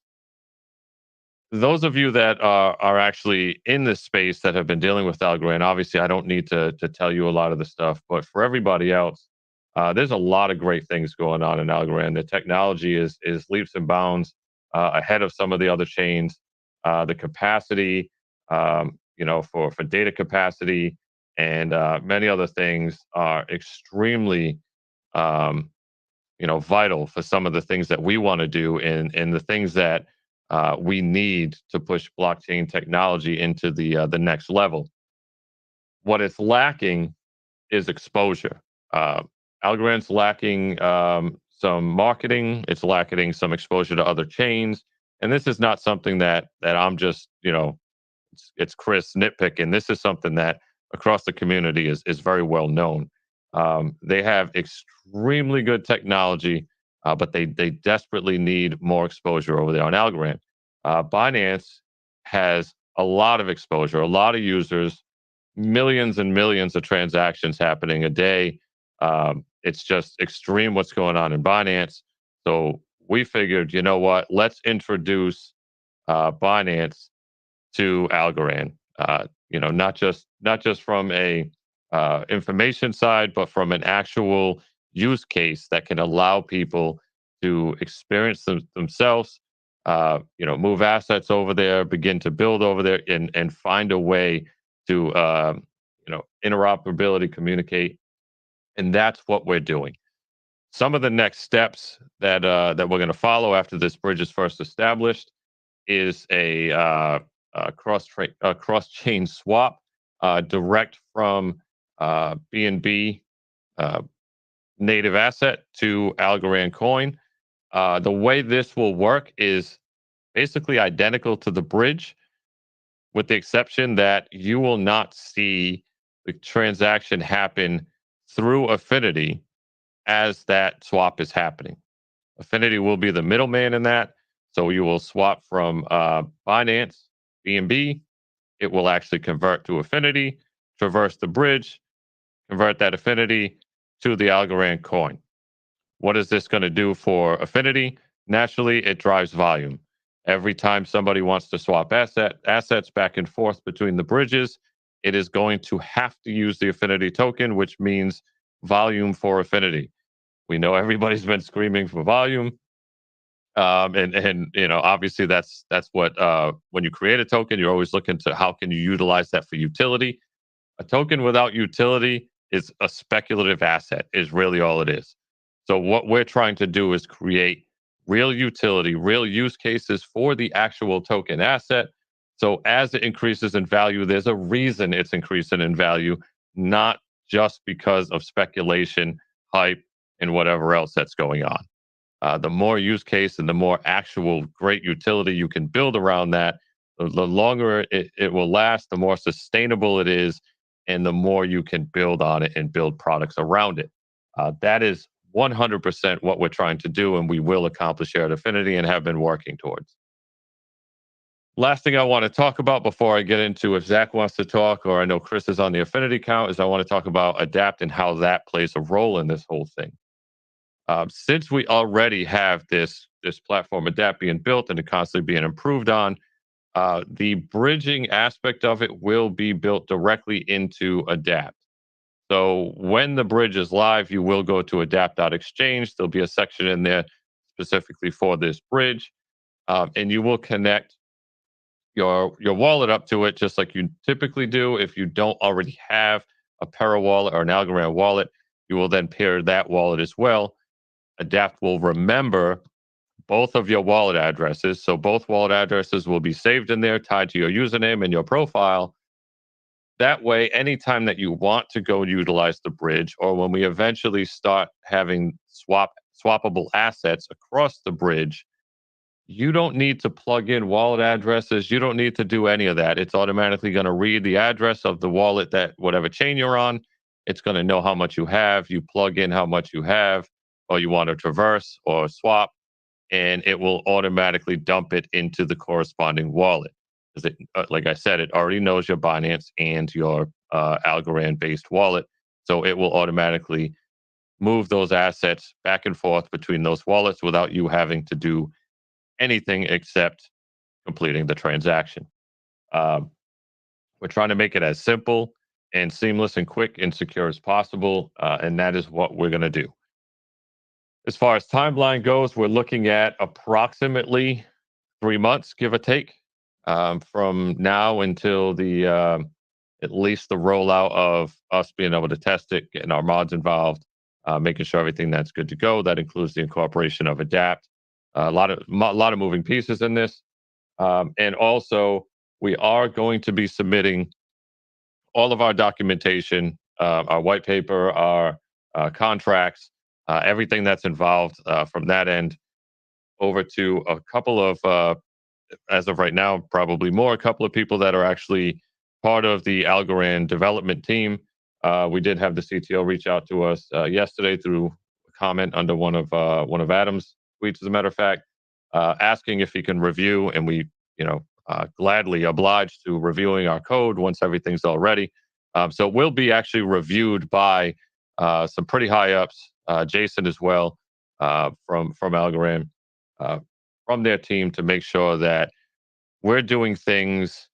S2: those of you that are actually in this space that have been dealing with Algorand, obviously, I don't need to tell you a lot of the stuff, but for everybody else, there's a lot of great things going on in Algorand. The technology is leaps and bounds ahead of some of the other chains. The capacity, for data capacity and many other things are extremely vital for some of the things that we want to do and the things that we need to push blockchain technology into the next level. What it's lacking is exposure. Algorand's lacking some marketing. It's lacking some exposure to other chains. And this is not something that I'm just, it's Chris nitpicking. This is something that across the community is very well known. They have extremely good technology, but they desperately need more exposure over there on Algorand. Binance has a lot of exposure, a lot of users, millions and millions of transactions happening a day. It's just extreme what's going on in Binance. So we figured, you know what? Let's introduce Binance to Algorand. Not just from a information side, but from an actual use case that can allow people to experience themselves. Move assets over there, begin to build over there, and find a way to interoperability, communicate, and that's what we're doing. Some of the next steps that we're going to follow after this bridge is first established is a cross chain swap direct from BNB native asset to Algorand coin. The way this will work is basically identical to the bridge, with the exception that you will not see the transaction happen through Affinity as that swap is happening. Affinity will be the middleman in that. So you will swap from Binance, BNB. It will actually convert to Affinity, traverse the bridge, convert that Affinity to the Algorand coin. What is this going to do for Affinity? Naturally, it drives volume. Every time somebody wants to swap assets back and forth between the bridges, it is going to have to use the Affinity token, which means volume for Affinity. We know everybody's been screaming for volume. Obviously that's what when you create a token, you're always looking to how can you utilize that for utility. A token without utility is a speculative asset, is really all it is. So what we're trying to do is create real utility, real use cases for the actual token asset. So as it increases in value, there's a reason it's increasing in value, not just because of speculation, hype, and whatever else that's going on. The more use case and the more actual great utility you can build around that, the longer it will last, the more sustainable it is, and the more you can build on it and build products around it. That is 100% what we're trying to do, and we will accomplish here at Affinity and have been working towards. Last thing I want to talk about before I get into if Zach wants to talk, or I know Chris is on the Affinity count, is I want to talk about Adapt and how that plays a role in this whole thing. Since we already have this platform Adapt being built and constantly being improved on, the bridging aspect of it will be built directly into Adapt. So when the bridge is live, you will go to adapt.exchange. There'll be a section in there specifically for this bridge, and you will connect your wallet up to it just like you typically do. If you don't already have a Para wallet or an Algorand wallet, you will then pair that wallet as well. Adapt will remember both of your wallet addresses. So both wallet addresses will be saved in there, tied to your username and your profile. That way, anytime that you want to go utilize the bridge, or when we eventually start having swappable assets across the bridge, you don't need to plug in wallet addresses. You don't need to do any of that. It's automatically going to read the address of the wallet that whatever chain you're on. It's going to know how much you have. You plug in how much you have, or you want to traverse or swap, and it will automatically dump it into the corresponding wallet. Because like I said, it already knows your Binance and your Algorand-based wallet, so it will automatically move those assets back and forth between those wallets without you having to do anything except completing the transaction. Um, we're trying to make it as simple and seamless and quick and secure as possible, and that is what we're going to do. As far as timeline goes, we're looking at approximately 3 months, give or take, from now until the at least the rollout of us being able to test it, getting our mods involved, making sure everything that's good to go. That includes the incorporation of Adapt. A lot of moving pieces in this, and also we are going to be submitting all of our documentation, our white paper, our contracts, everything that's involved from that end over to a couple of, as of right now, probably more, a couple of people that are actually part of the Algorand development team. We did have the CTO reach out to us yesterday through a comment under one of Adam's tweets, as a matter of fact, asking if he can review, and we, gladly obliged to reviewing our code once everything's all ready. So it will be actually reviewed by some pretty high ups, Jason as well, from Algorand, from their team, to make sure that we're doing things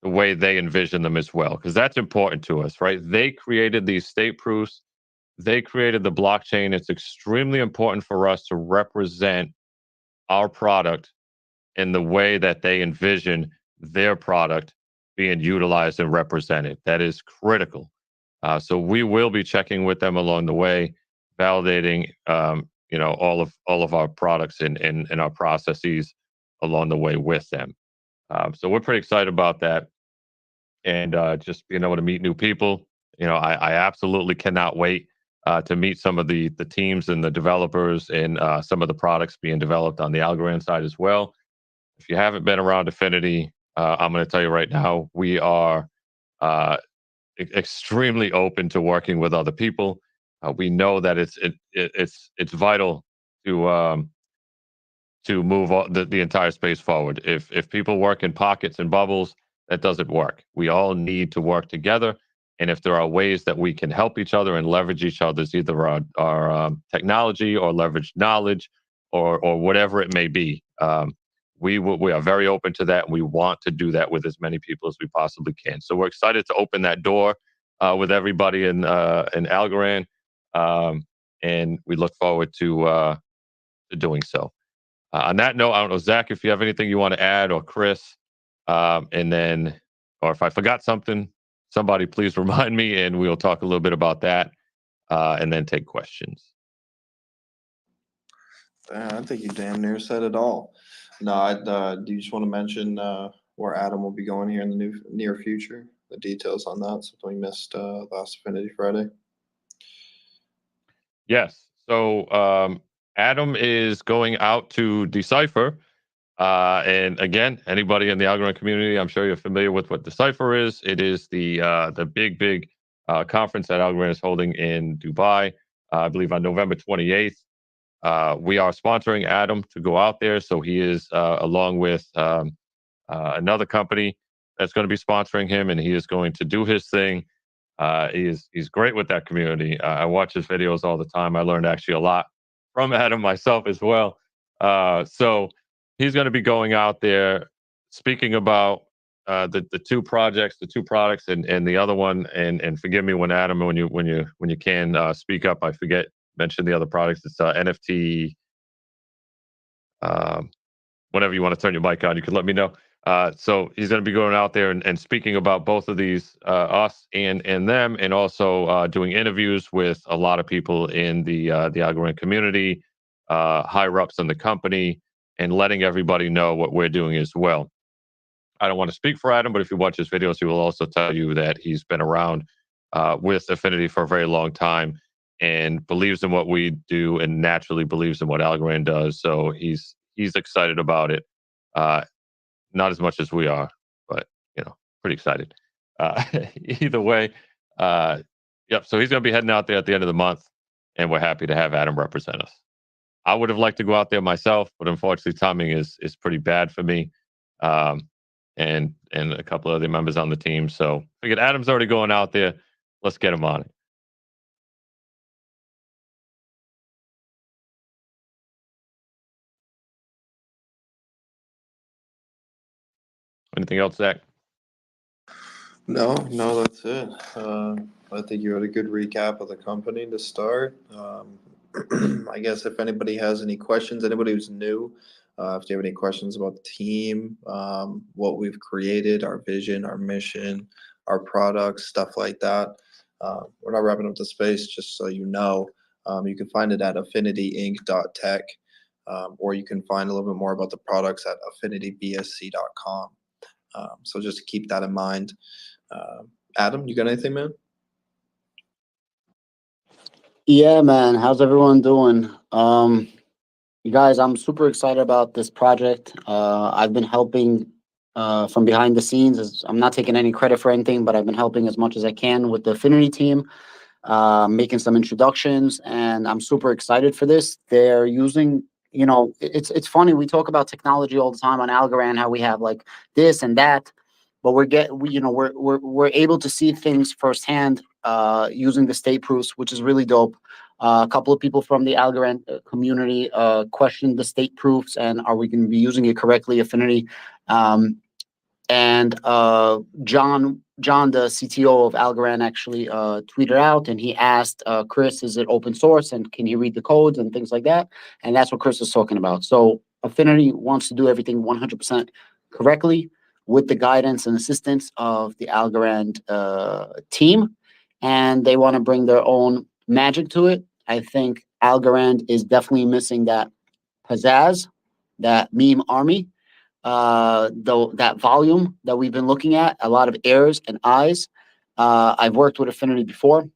S2: the way they envision them as well, because that's important to us, right? They created these state proofs, they created the blockchain. It's extremely important for us to represent our product in the way that they envision their product being utilized and represented. That is critical. So we will be checking with them along the way, validating, all of our products and our processes along the way with them. So we're pretty excited about that, and just being able to meet new people. I absolutely cannot wait to meet some of the teams and the developers and some of the products being developed on the Algorand side as well. If you haven't been around Affinity, I'm going to tell you right now, we are extremely open to working with other people. We know that it's vital to move the entire space forward. If people work in pockets and bubbles, that doesn't work. We all need to work together. And if there are ways that we can help each other and leverage each other's either our technology or leverage knowledge or whatever it may be, we are very open to that. And we want to do that with as many people as we possibly can. So we're excited to open that door with everybody in Algorand, and we look forward to doing so. On that note, I don't know, Zach, if you have anything you want to add, or Chris, and then, or if I forgot something, somebody please remind me, and we'll talk a little bit about that, and then take questions.
S3: I think you damn near said it all. No, do you just want to mention where Adam will be going here in the near future? The details on that, so we missed last Affinity Friday.
S2: Yes. So Adam is going out to Decipher. And again, anybody in the Algorand community, I'm sure you're familiar with what Decipher is. It is the big conference that Algorand is holding in Dubai, I believe on November 28th. We are sponsoring Adam to go out there. So he is, along with another company that's going to be sponsoring him, and he is going to do his thing. He's great with that community. I watch his videos all the time. I learned actually a lot from Adam myself as well. So he's going to be going out there speaking about the two projects, the two products, and the other one. And forgive me when Adam, when you can speak up, I forget mention the other products. It's NFT. Whenever you want to turn your mic on, you can let me know. So he's going to be going out there and speaking about both of these, us and them, and also doing interviews with a lot of people in the Algorand community, higher ups in the company, and letting everybody know what we're doing as well. I don't want to speak for Adam, but if you watch his videos, he will also tell you that he's been around with Affinity for a very long time and believes in what we do and naturally believes in what Algorand does. So he's excited about it. Not as much as we are, but pretty excited. Either way, yep. So he's going to be heading out there at the end of the month, and we're happy to have Adam represent us. I would have liked to go out there myself, but unfortunately, timing is pretty bad for me, and a couple of the members on the team. So figured Adam's already going out there. Let's get him on it. Anything else, Zach?
S3: No, that's it. I think you had a good recap of the company to start. I guess if anybody has any questions, anybody who's new, if you have any questions about the team, what we've created, our vision, our mission, our products, stuff like that, we're not wrapping up the space, just so you know. You can find it at affinityinc.tech, or you can find a little bit more about the products at affinitybsc.com. So just keep that in mind. Adam, you got anything, man?
S4: Yeah, man. How's everyone doing? You guys, I'm super excited about this project. I've been helping from behind the scenes. I'm not taking any credit for anything, but I've been helping as much as I can with the Affinity team, making some introductions, and I'm super excited for this. They're using, it's funny. We talk about technology all the time on Algorand, how we have like this and that, but we're able to see things firsthand using the state proofs, which is really dope. A couple of people from the Algorand community questioned the state proofs and are we going to be using it correctly, Affinity. And John, the CTO of Algorand, actually tweeted out and he asked Chris, is it open source and can he read the codes and things like that? And that's what Chris is talking about. So Affinity wants to do everything 100% correctly with the guidance and assistance of the Algorand team. And they want to bring their own magic to it. I think Algorand is definitely missing that pizzazz, that meme army, that volume that we've been looking at, a lot of ears and eyes. I've worked with Affinity before.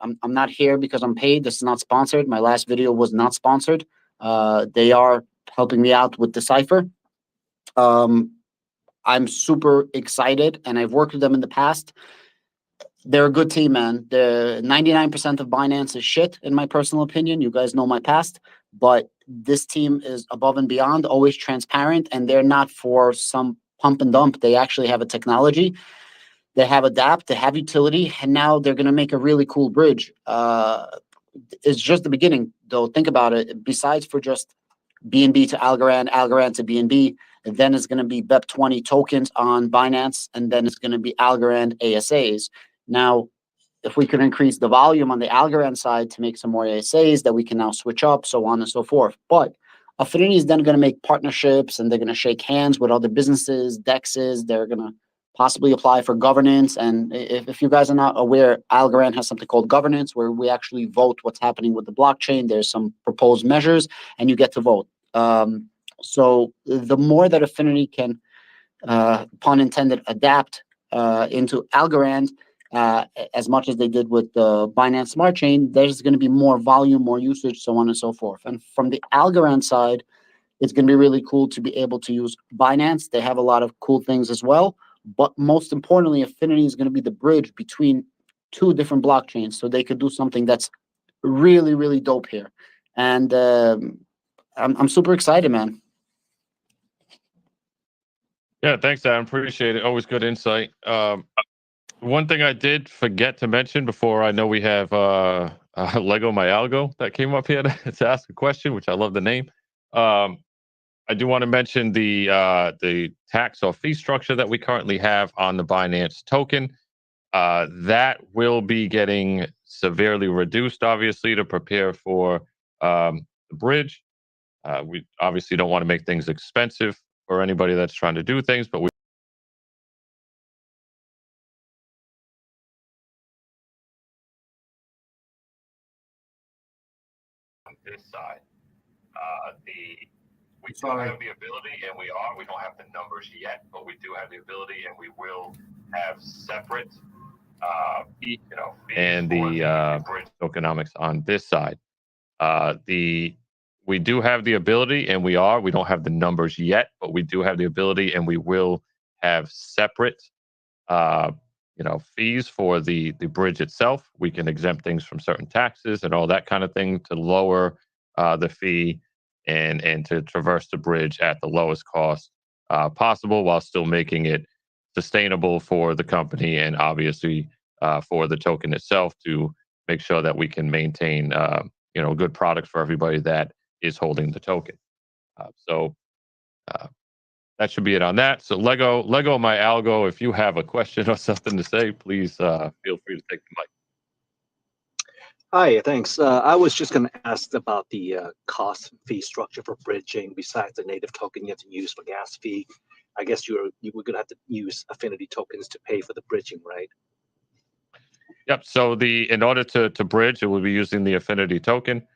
S4: I'm not here because I'm paid. This is not sponsored. My last video was not sponsored. They are helping me out with Decipher. I'm super excited and I've worked with them in the past. They're a good team, man. The 99% of Binance is shit, in my personal opinion. You guys know my past, but this team is above and beyond, always transparent, and they're not for some pump and dump. They actually have a technology. They have adapt, they have utility, and now they're going to make a really cool bridge. It's just the beginning, though. Think about it. Besides for just BNB to Algorand, Algorand to BNB, and then it's going to be BEP20 tokens on Binance, and then it's going to be Algorand ASAs. Now, if we could increase the volume on the Algorand side to make some more ASAs that we can now switch up, so on and so forth. But Affinity is then going to make partnerships and they're going to shake hands with other businesses, DEXs. They're going to possibly apply for governance. And if you guys are not aware, Algorand has something called governance where we actually vote what's happening with the blockchain. There's some proposed measures and you get to vote. So the more that Affinity can, pun intended, adapt into Algorand, as much as they did with the Binance Smart Chain, there's going to be more volume, more usage, so on and so forth. And from the Algorand side, it's going to be really cool to be able to use Binance. They have a lot of cool things as well. But most importantly, Affinity is going to be the bridge between two different blockchains. So they could do something that's really, really dope here. And I'm super excited, man.
S2: Yeah, thanks, Adam. Appreciate it. Always good insight. One thing I did forget to mention before, I know we have Lego My Algo that came up here to ask a question, which I love the name. I do want to mention the tax or fee structure that we currently have on the Binance token. That will be getting severely reduced, obviously, to prepare for the bridge. We obviously don't want to make things expensive for anybody that's trying to do things, but we on this side. We do have the ability, and we don't have the numbers yet, but we do have the ability, and we will have separate, fees and the bridge tokenomics on this side. We do have the ability, and we don't have the numbers yet, but we do have the ability, and we will have separate, fees for the bridge itself. We can exempt things from certain taxes and all that kind of thing to lower the fee and to traverse the bridge at the lowest cost possible while still making it sustainable for the company and obviously for the token itself to make sure that we can maintain good product for everybody that is holding the token. So that should be it on that. So Lego my algo. If you have a question or something to say, please feel free to take the mic.
S5: Hi, thanks. I was just going to ask about the cost fee structure for bridging. Besides the native token you have to use for gas fee, I guess you were going to have to use Affinity tokens to pay for the bridging, right?
S2: Yep. So in order to bridge, it will be using the Affinity token.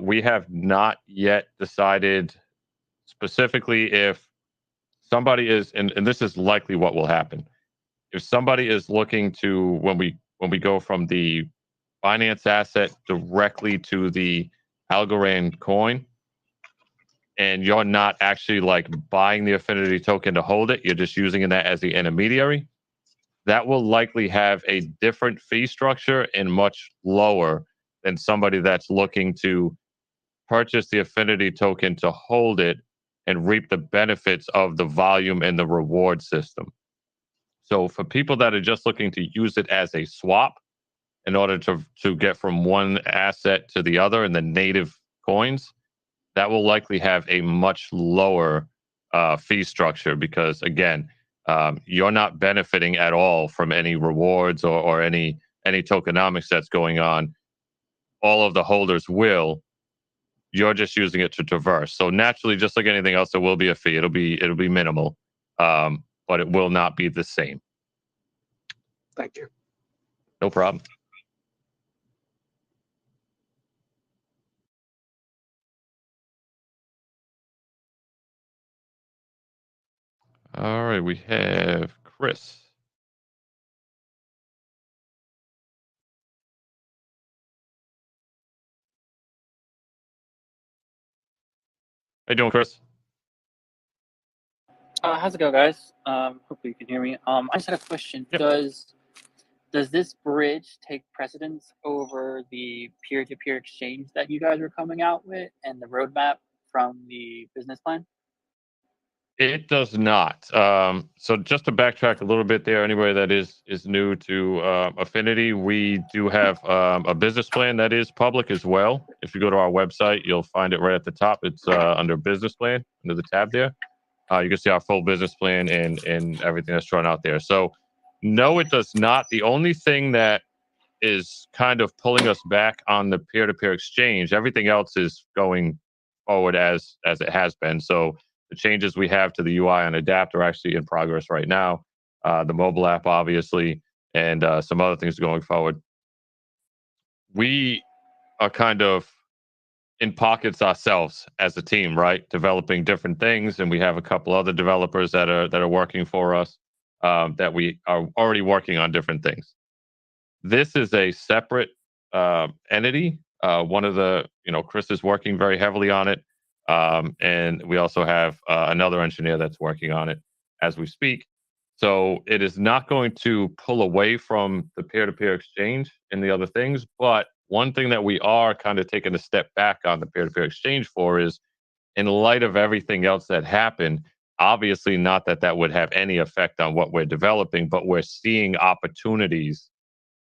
S2: We have not yet decided specifically if somebody is, and this is likely what will happen. If somebody is looking to, when we go from the Binance asset directly to the Algorand coin, and you're not actually like buying the Affinity token to hold it, you're just using that as the intermediary, that will likely have a different fee structure and much lower than somebody that's looking to purchase the Affinity token to hold it and reap the benefits of the volume and the reward system. So for people that are just looking to use it as a swap in order to get from one asset to the other in the native coins, that will likely have a much lower fee structure because, again, you're not benefiting at all from any rewards or any tokenomics that's going on. All of the holders will. You're just using it to traverse. So naturally, just like anything else, there will be a fee. It'll be minimal, but it will not be the same.
S5: Thank you.
S2: No problem. All right, we have Chris. How you doing, Chris?
S6: How's it go, guys? Hopefully you can hear me. I just had a question.
S2: Yep.
S6: Does this bridge take precedence over the peer-to-peer exchange that you guys are coming out with and the roadmap from the business plan?
S2: It does not. So just to backtrack a little bit there, anybody that is new to Affinity, we do have a business plan that is public as well. If you go to our website, you'll find it right at the top. It's under business plan, under the tab there. You can see our full business plan and everything that's drawn out there. So no, it does not. The only thing that is kind of pulling us back on the peer-to-peer exchange, everything else is going forward as it has been. So the changes we have to the UI on Adapt are actually in progress right now. The mobile app, obviously, and some other things going forward. We are kind of in pockets ourselves as a team, right? Developing different things, and we have a couple other developers that are working for us that we are already working on different things. This is a separate entity. One of the, Chris is working very heavily on it. And we also have another engineer that's working on it as we speak. So it is not going to pull away from the peer-to-peer exchange and the other things. But one thing that we are kind of taking a step back on the peer-to-peer exchange for is, in light of everything else that happened, obviously not that would have any effect on what we're developing, but we're seeing opportunities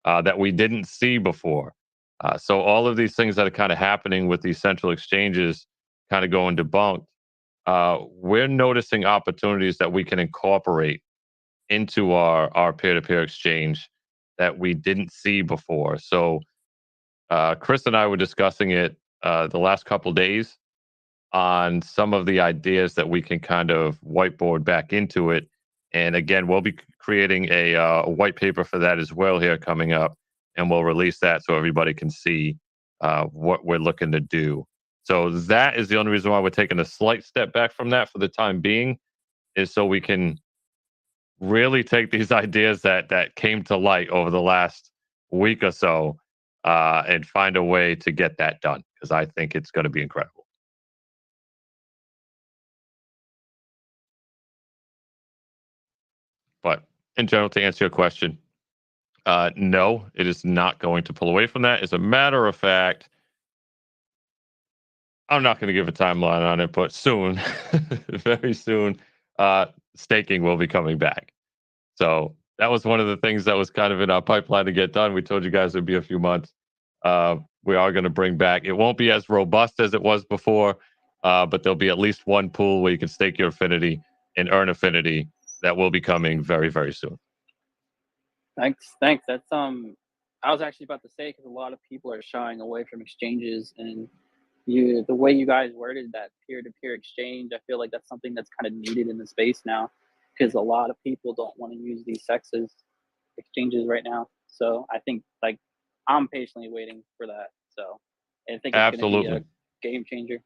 S2: that we didn't see before. So all of these things that are kind of happening with these central exchanges kind of going debunked, we're noticing opportunities that we can incorporate into our peer-to-peer exchange that we didn't see before. So Chris and I were discussing it the last couple of days on some of the ideas that we can kind of whiteboard back into it. And again, we'll be creating a white paper for that as well here coming up, and we'll release that so everybody can see what we're looking to do. So that is the only reason why we're taking a slight step back from that for the time being, is so we can really take these ideas that came to light over the last week or so and find a way to get that done, because I think it's going to be incredible. But in general, to answer your question, no, it is not going to pull away from that. As a matter of fact, I'm not going to give a timeline on it, but soon, very soon, staking will be coming back. So that was one of the things that was kind of in our pipeline to get done. We told you guys it would be a few months. We are going to bring back. It won't be as robust as it was before, but there'll be at least one pool where you can stake your Affinity. and earn Affinity that will be coming very, very soon.
S6: Thanks. That's I was actually about to say, because a lot of people are shying away from exchanges, and the way you guys worded that peer-to-peer exchange, I feel like that's something that's kind of needed in the space now, because a lot of people don't want to use these sexes exchanges right now. So I think, like, I'm patiently waiting for that. So I think it's going to be a game changer.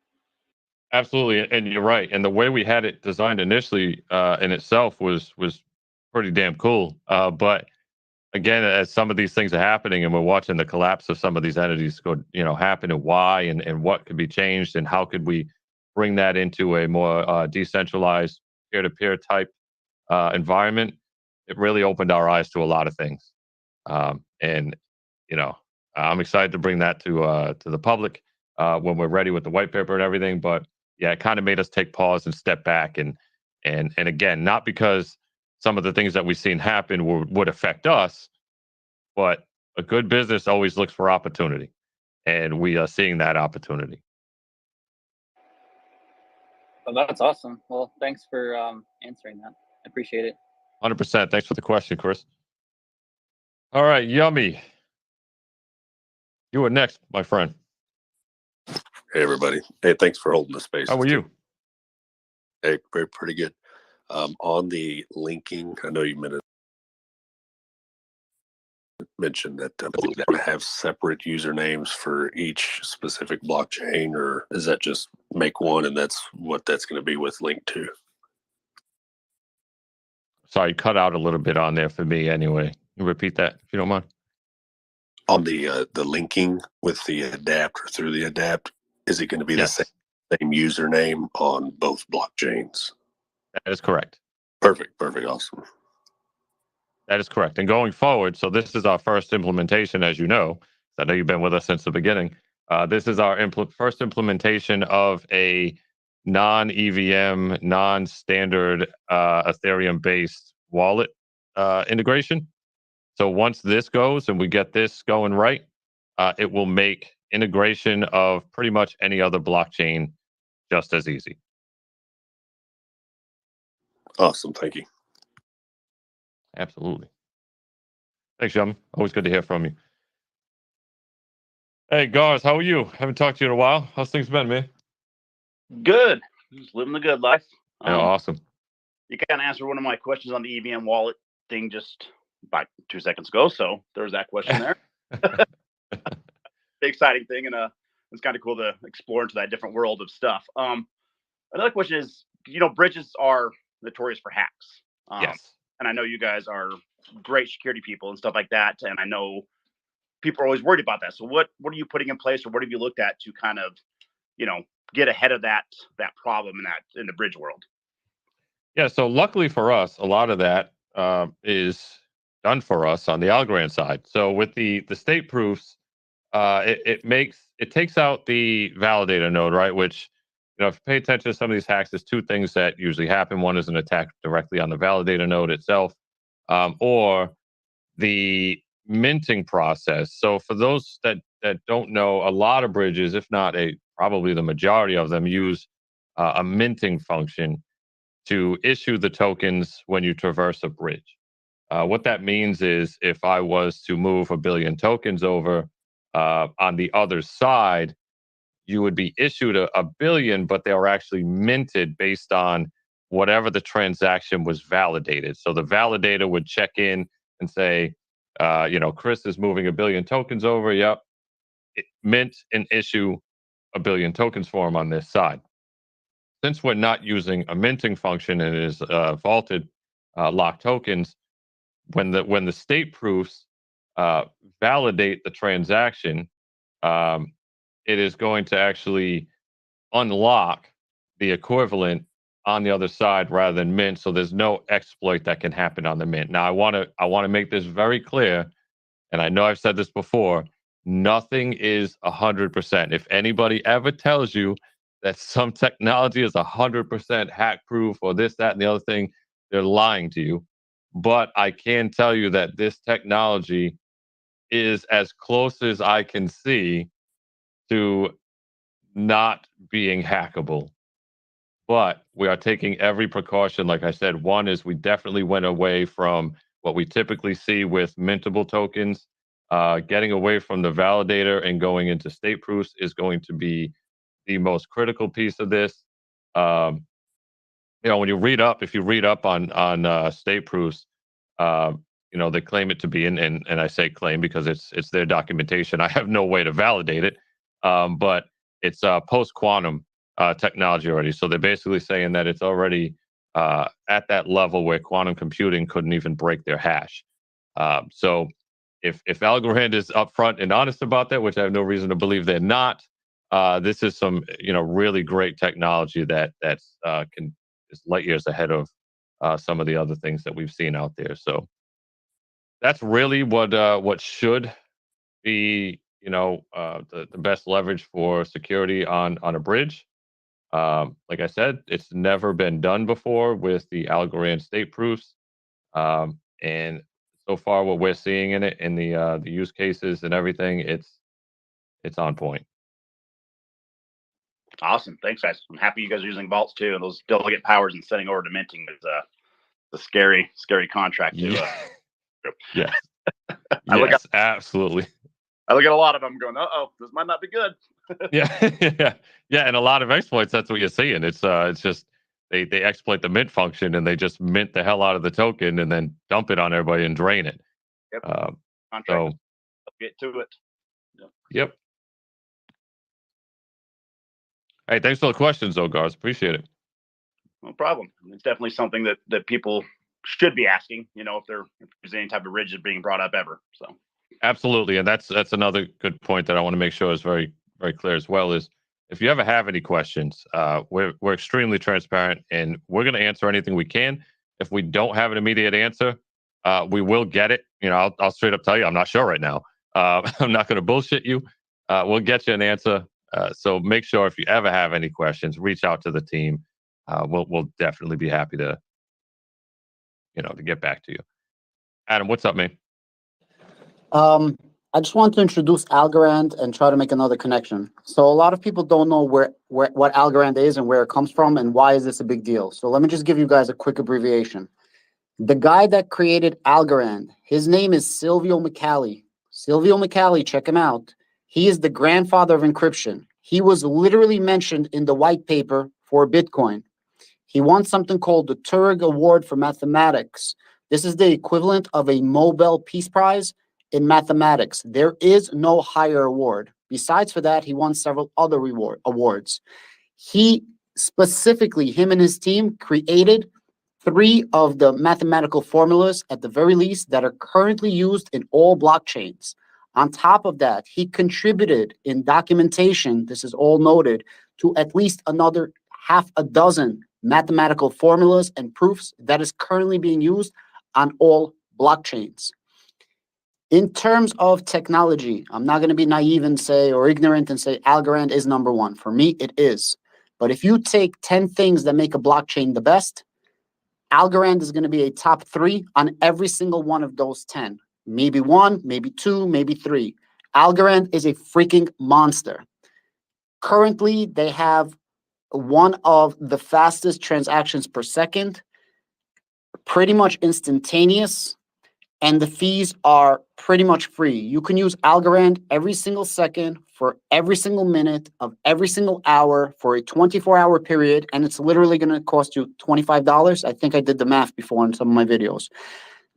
S2: Absolutely, and you're right. And the way we had it designed initially, in itself was pretty damn cool. But again, as some of these things are happening, and we're watching the collapse of some of these entities go, happen, and why, and what could be changed, and how could we bring that into a more decentralized peer-to-peer type environment. It really opened our eyes to a lot of things, and I'm excited to bring that to the public when we're ready with the white paper and everything. But yeah, it kind of made us take pause and step back, and again, not because some of the things that we've seen happen would affect us, but a good business always looks for opportunity, and we are seeing that opportunity.
S6: Well, that's awesome. Well, thanks for answering that. I appreciate it.
S2: 100%. Thanks for the question, Chris. All right, Yummy. You are next, my friend.
S7: Hey, everybody. Hey, thanks for holding the space.
S2: How are you?
S7: Hey, pretty good. On the linking, I know you mentioned that they have separate usernames for each specific blockchain, or is that just make one and that's what that's going to be with link to?
S2: Sorry, cut out a little bit on there for me anyway. Can you repeat that if you don't mind?
S7: On the linking with the adapt or through the adapt, is it going to be the same username on both blockchains?
S2: That is correct.
S7: Perfect. Awesome.
S2: That is correct. And going forward, so this is our first implementation, as you know. I know you've been with us since the beginning. This is our first implementation of a non-EVM, non-standard Ethereum-based wallet integration. So once this goes and we get this going right, it will make integration of pretty much any other blockchain just as easy.
S7: Awesome. Thank you.
S2: Absolutely. Thanks, Yum. Always good to hear from you. Hey, Garth, how are you? Haven't talked to you in a while. How's things been, man?
S8: Good. Just living the good life.
S2: Yeah, awesome.
S8: You kind of answered one of my questions on the EVM wallet thing just about 2 seconds ago. So there's that question there. Exciting thing. And it's kind of cool to explore into that different world of stuff. Another question is, bridges are notorious for hacks.
S2: Yes.
S8: And I know you guys are great security people and stuff like that. And I know people are always worried about that. So what are you putting in place, or what have you looked at to kind of, get ahead of that problem in the bridge world?
S2: Yeah. So luckily for us, a lot of that is done for us on the Algorand side. So with the state proofs, it takes out the validator node, right? Which, if you pay attention to some of these hacks, there's two things that usually happen. One is an attack directly on the validator node itself, or the minting process. So for those that don't know, a lot of bridges, if not probably the majority of them, use a minting function to issue the tokens when you traverse a bridge. What that means is, if I was to move 1 billion tokens over on the other side, you would be issued a billion, but they were actually minted based on whatever the transaction was validated. So the validator would check in and say, Chris is moving 1 billion tokens over. Yep. Mint and issue 1 billion tokens for him on this side. Since we're not using a minting function and it is vaulted locked tokens, when the state proofs validate the transaction, it is going to actually unlock the equivalent on the other side rather than mint. So there's no exploit that can happen on the mint. Now I want to make this very clear, and I know I've said this before. Nothing is 100%. If anybody ever tells you that some technology is 100% hack proof or this, that, and the other thing, they're lying to you. But I can tell you that this technology is as close as I can see to not being hackable. but we are taking every precaution. Like I said, one is we definitely went away from what we typically see with mintable tokens. Getting away from the validator and going into state proofs is going to be the most critical piece of this. Um, when if you read up on state proofs, they claim it to be, and I say claim because it's their documentation. I have no way to validate it, but it's post quantum technology already. So they're basically saying that it's already at that level where quantum computing couldn't even break their hash. So if Algorand is upfront and honest about that, which I have no reason to believe they're not, this is some really great technology that's is light years ahead of some of the other things that we've seen out there. So that's really what should be the best leverage for security on a bridge. Like I said, it's never been done before with the Algorand state proofs, and so far what we're seeing in it in the use cases and everything, it's on point.
S8: Awesome. Thanks, guys. I'm happy you guys are using vaults too, and those delegate powers and sending over to minting is a scary contract to.
S2: Yes.
S8: Yes,
S2: Absolutely.
S8: I look at a lot of them going, this might not be good.
S2: yeah, and a lot of exploits. That's what you're seeing. It's just they exploit the mint function and they just mint the hell out of the token and then dump it on everybody and drain it.
S8: Yep. Contract.
S2: So
S8: get to it.
S2: Yep. Hey, thanks for the questions, though, guys. Appreciate it.
S8: No problem. It's definitely something that people should be asking. If there's any type of rigid being brought up ever. So.
S2: Absolutely, and that's another good point that I want to make sure is very, very clear as well. Is if you ever have any questions, we're extremely transparent and we're going to answer anything we can. If we don't have an immediate answer, we will get it. I'll straight up tell you I'm not sure right now. I'm not going to bullshit you. We'll get you an answer. So make sure if you ever have any questions, reach out to the team. We'll definitely be happy to get back to you. Adam, what's up, man?
S4: I just want to introduce Algorand and try to make another connection. So a lot of people don't know what Algorand is and where it comes from and why is this a big deal. So let me just give you guys a quick abbreviation. The guy that created Algorand, his name is Silvio Micali. Silvio Micali, check him out. He is the grandfather of encryption. He was literally mentioned in the white paper for Bitcoin. He won something called the Turing Award for Mathematics. This is the equivalent of a Nobel Peace Prize in mathematics. There is no higher award. Besides for that, he won several other awards. He specifically, him and his team, created 3 of the mathematical formulas, at the very least, that are currently used in all blockchains. On top of that, he contributed in documentation, this is all noted, to at least another half a dozen mathematical formulas and proofs that is currently being used on all blockchains. In terms of technology, I'm not going to be naive and say, or ignorant and say Algorand is number 1. For me, it is. But if you take 10 things that make a blockchain the best, Algorand is going to be a top 3 on every single one of those 10. Maybe 1, maybe 2, maybe 3. Algorand is a freaking monster. Currently, they have one of the fastest transactions per second, pretty much instantaneous, and the fees are pretty much free. You can use Algorand every single second for every single minute of every single hour for a 24-hour period, and it's literally going to cost you $25. I think I did the math before in some of my videos.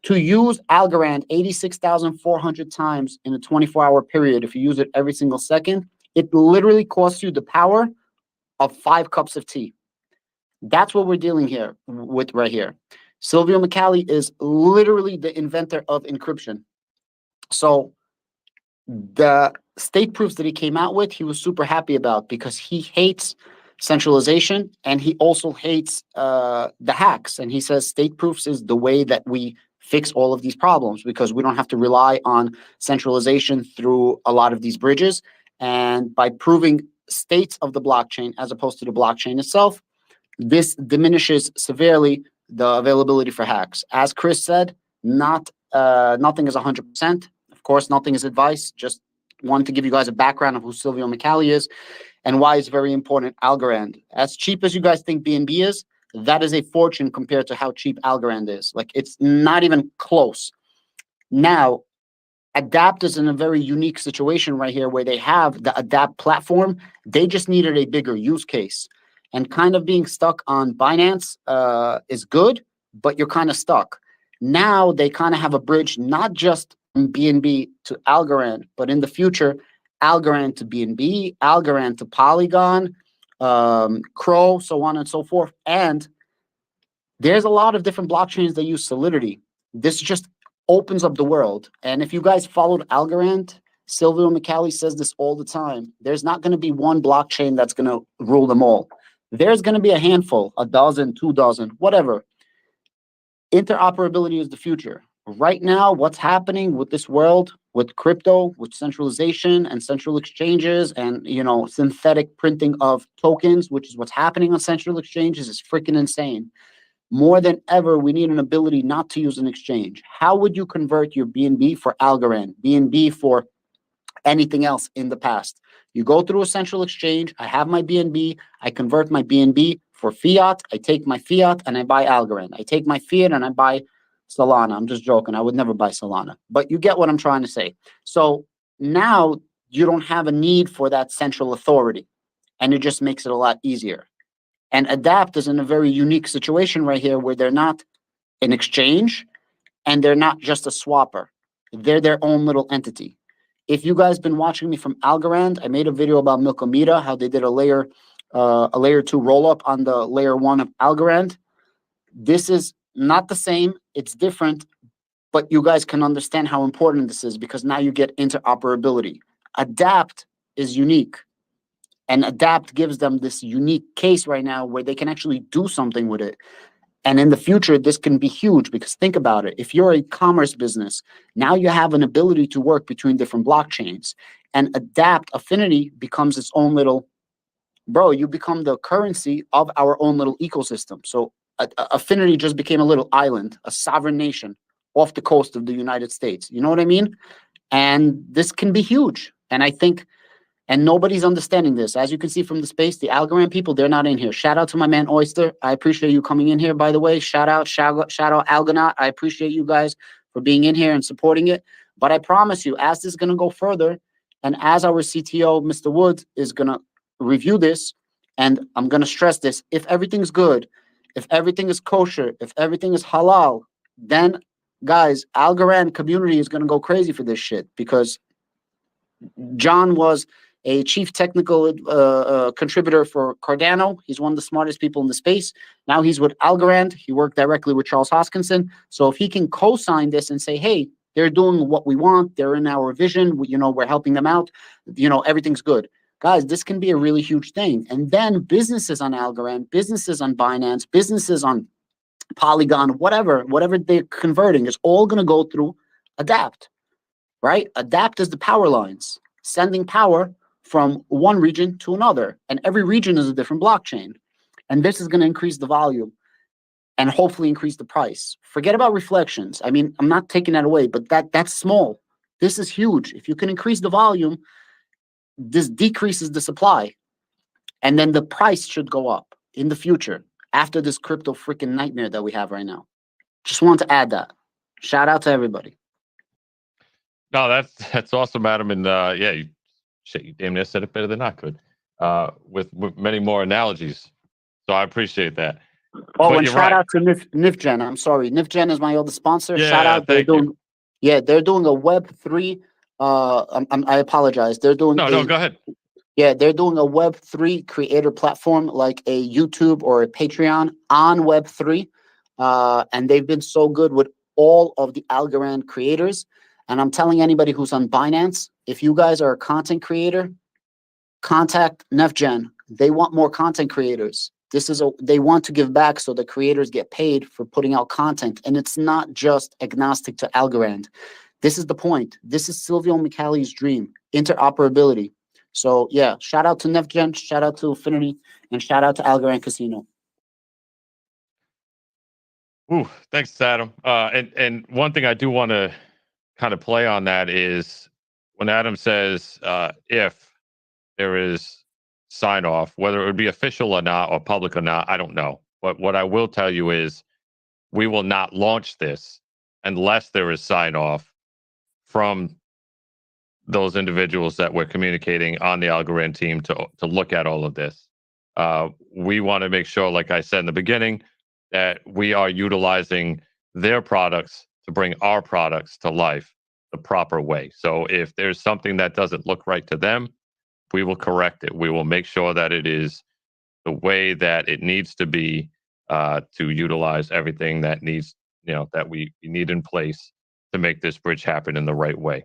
S4: To use Algorand 86,400 times in a 24-hour period, if you use it every single second, it literally costs you the power of 5 cups of tea. That's what we're dealing with right here. Silvio Micali is literally the inventor of encryption. So the state proofs that he came out with, he was super happy about because he hates centralization and he also hates the hacks. And he says state proofs is the way that we fix all of these problems because we don't have to rely on centralization through a lot of these bridges. And by proving states of the blockchain as opposed to the blockchain itself, this diminishes severely the availability for hacks. As Chris said, nothing is 100%. Of course, nothing is advice. Just wanted to give you guys a background of who Silvio Micali is. And why it's very important, Algorand. As cheap as you guys think BNB is, that is a fortune compared to how cheap Algorand is. Like, it's not even close. Now, Adapt is in a very unique situation right here where they have the Adapt platform. They just needed a bigger use case. And kind of being stuck on Binance is good, but you're kind of stuck. Now they kind of have a bridge, not just from BNB to Algorand, but in the future, Algorand to BNB, Algorand to Polygon, Crow, so on and so forth. And there's a lot of different blockchains that use Solidity. This just opens up the world. And if you guys followed Algorand, Silvio McCallie says this all the time. There's not going to be one blockchain that's going to rule them all. There's going to be a handful, a dozen, 2 dozen, whatever. Interoperability is the future. Right now, what's happening with this world, with crypto, with centralization and central exchanges and, synthetic printing of tokens, which is what's happening on central exchanges, is freaking insane. More than ever, we need an ability not to use an exchange. How would you convert your BNB for Algorand, BNB for anything else in the past? You go through a central exchange. I have my BNB. I convert my BNB for fiat. I take my fiat and I buy Algorand. I take my fiat and I buy Solana. I'm just joking. I would never buy Solana. But you get what I'm trying to say. So now you don't have a need for that central authority. And it just makes it a lot easier. And Adapt is in a very unique situation right here where they're not an exchange and they're not just a swapper. They're their own little entity. If you guys been watching me from Algorand, I made a video about Milkomita, how they did a layer 2 rollup on the layer 1 of Algorand. This is not the same. It's different, but you guys can understand how important this is because now you get interoperability. Adapt is unique. And Adapt gives them this unique case right now where they can actually do something with it. And in the future, this can be huge because think about it. If you're a commerce business, now you have an ability to work between different blockchains. And Adapt Affinity becomes its own little, you become the currency of our own little ecosystem. So Affinity just became a little island, a sovereign nation off the coast of the United States. You know what I mean? And this can be huge. And I think and nobody's understanding this. As you can see from the space, the Algorand people, they're not in here. Shout out to my man Oyster. I appreciate you coming in here, by the way. Shout out Algonaut. I appreciate you guys for being in here and supporting it. But I promise you, as this is going to go further, and as our CTO, Mr. Woods, is going to review this, and I'm going to stress this, if everything's good, if everything is kosher, if everything is halal, then, guys, Algorand community is going to go crazy for this shit because John was a chief technical contributor for Cardano. He's one of the smartest people in the space. Now he's with Algorand. He worked directly with Charles Hoskinson. So if he can co-sign this and say, hey, they're doing what we want, they're in our vision, we're helping them out, everything's good. Guys, this can be a really huge thing. And then businesses on Algorand, businesses on Binance, businesses on Polygon, whatever they're converting is all going to go through Adapt, right? Adapt is the power lines, sending power from one region to another. And every region is a different blockchain. And this is going to increase the volume and hopefully increase the price. Forget about reflections. I mean, I'm not taking that away, but that's small. This is huge. If you can increase the volume, this decreases the supply. And then the price should go up in the future after this crypto freaking nightmare that we have right now. Just want to add that. Shout out to everybody.
S2: No, that's awesome, Adam. And you damn near said it better than I could, with many more analogies. So I appreciate that.
S4: Oh, and shout out to NifGen. I'm sorry, NifGen is my oldest sponsor.
S2: Yeah,
S4: shout out. They're doing a Web3. I apologize. They're doing
S2: no. Go ahead.
S4: Yeah, they're doing a Web3 creator platform like a YouTube or a Patreon on Web3, and they've been so good with all of the Algorand creators. And I'm telling anybody who's on Binance, if you guys are a content creator, contact NefGen. They want more content creators. They want to give back so the creators get paid for putting out content. And it's not just agnostic to Algorand. This is the point. This is Silvio McCallie's dream, interoperability. So yeah, shout out to NefGen, shout out to Affinity, and shout out to Algorand Casino.
S2: Ooh, thanks, Adam. And one thing I do want to kind of play on that is when Adam says if there is sign off, whether it would be official or not, or public or not, I don't know. But what I will tell you is we will not launch this unless there is sign off from those individuals that we're communicating on the Algorand team to look at all of this. We want to make sure, like I said in the beginning, that we are utilizing their products to bring our products to life the proper way. So if there's something that doesn't look right to them, we will correct it. We will make sure that it is the way that it needs to be, to utilize everything that needs, that we need in place to make this bridge happen in the right way.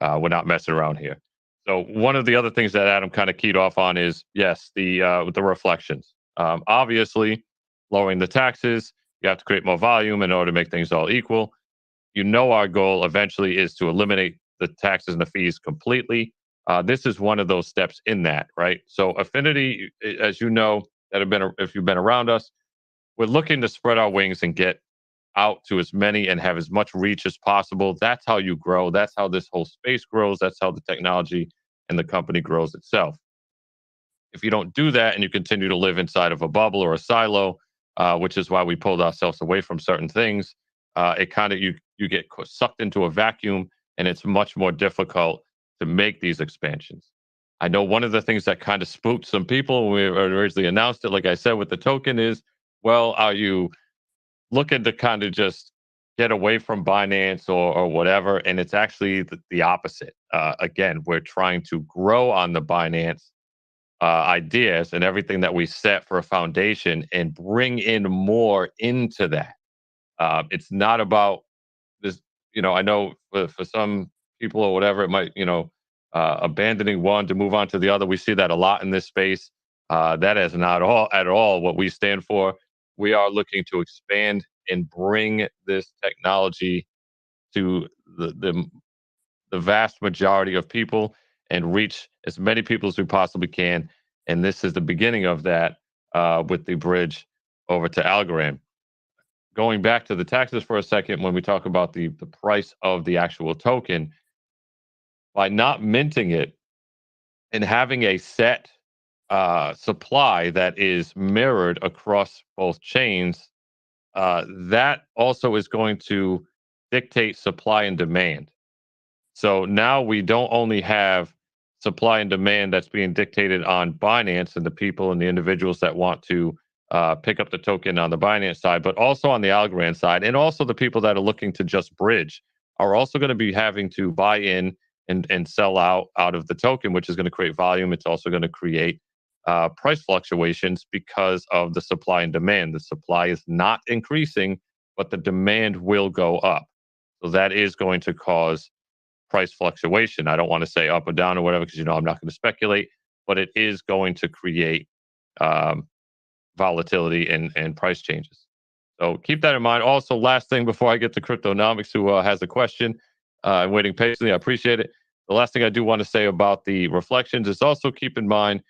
S2: We're not messing around here. So one of the other things that Adam kind of keyed off on is, yes, the reflections. Obviously, lowering the taxes, you have to create more volume in order to make things all equal. Our goal eventually is to eliminate the taxes and the fees completely. This is one of those steps in that, right? So Affinity, as you know, if you've been around us, we're looking to spread our wings and get out to as many and have as much reach as possible. That's how you grow. That's how this whole space grows. That's how the technology and the company grows itself. If you don't do that and you continue to live inside of a bubble or a silo, which is why we pulled ourselves away from certain things, it kind of you get sucked into a vacuum, and it's much more difficult to make these expansions. I know one of the things that kind of spooked some people when we originally announced it, like I said, with the token is, well, are you looking to kind of just get away from Binance or whatever? And it's actually the opposite. Again, we're trying to grow on the Binance ideas and everything that we set for a foundation and bring in more into that. It's not about this, I know for some people or whatever, it might, abandoning one to move on to the other. We see that a lot in this space. That is not at all what we stand for. We are looking to expand and bring this technology to the vast majority of people and reach as many people as we possibly can. And this is the beginning of that, with the bridge over to Algorand. Going back to the taxes for a second, when we talk about the price of the actual token, by not minting it and having a set supply that is mirrored across both chains, that also is going to dictate supply and demand. So now we don't only have supply and demand that's being dictated on Binance and the people and the individuals that want to pick up the token on the Binance side, but also on the Algorand side, and also the people that are looking to just bridge are also going to be having to buy in and sell out of the token, which is going to create volume. It's also going to create price fluctuations because of the supply and demand. The supply is not increasing, but the demand will go up. So that is going to cause price fluctuation. I don't want to say up or down or whatever, because I'm not going to speculate, but it is going to create volatility and price changes. So keep that in mind. Also, last thing before I get to Cryptonomics, who has a question, I'm waiting patiently. I appreciate it. The last thing I do want to say about the reflections is also keep in mind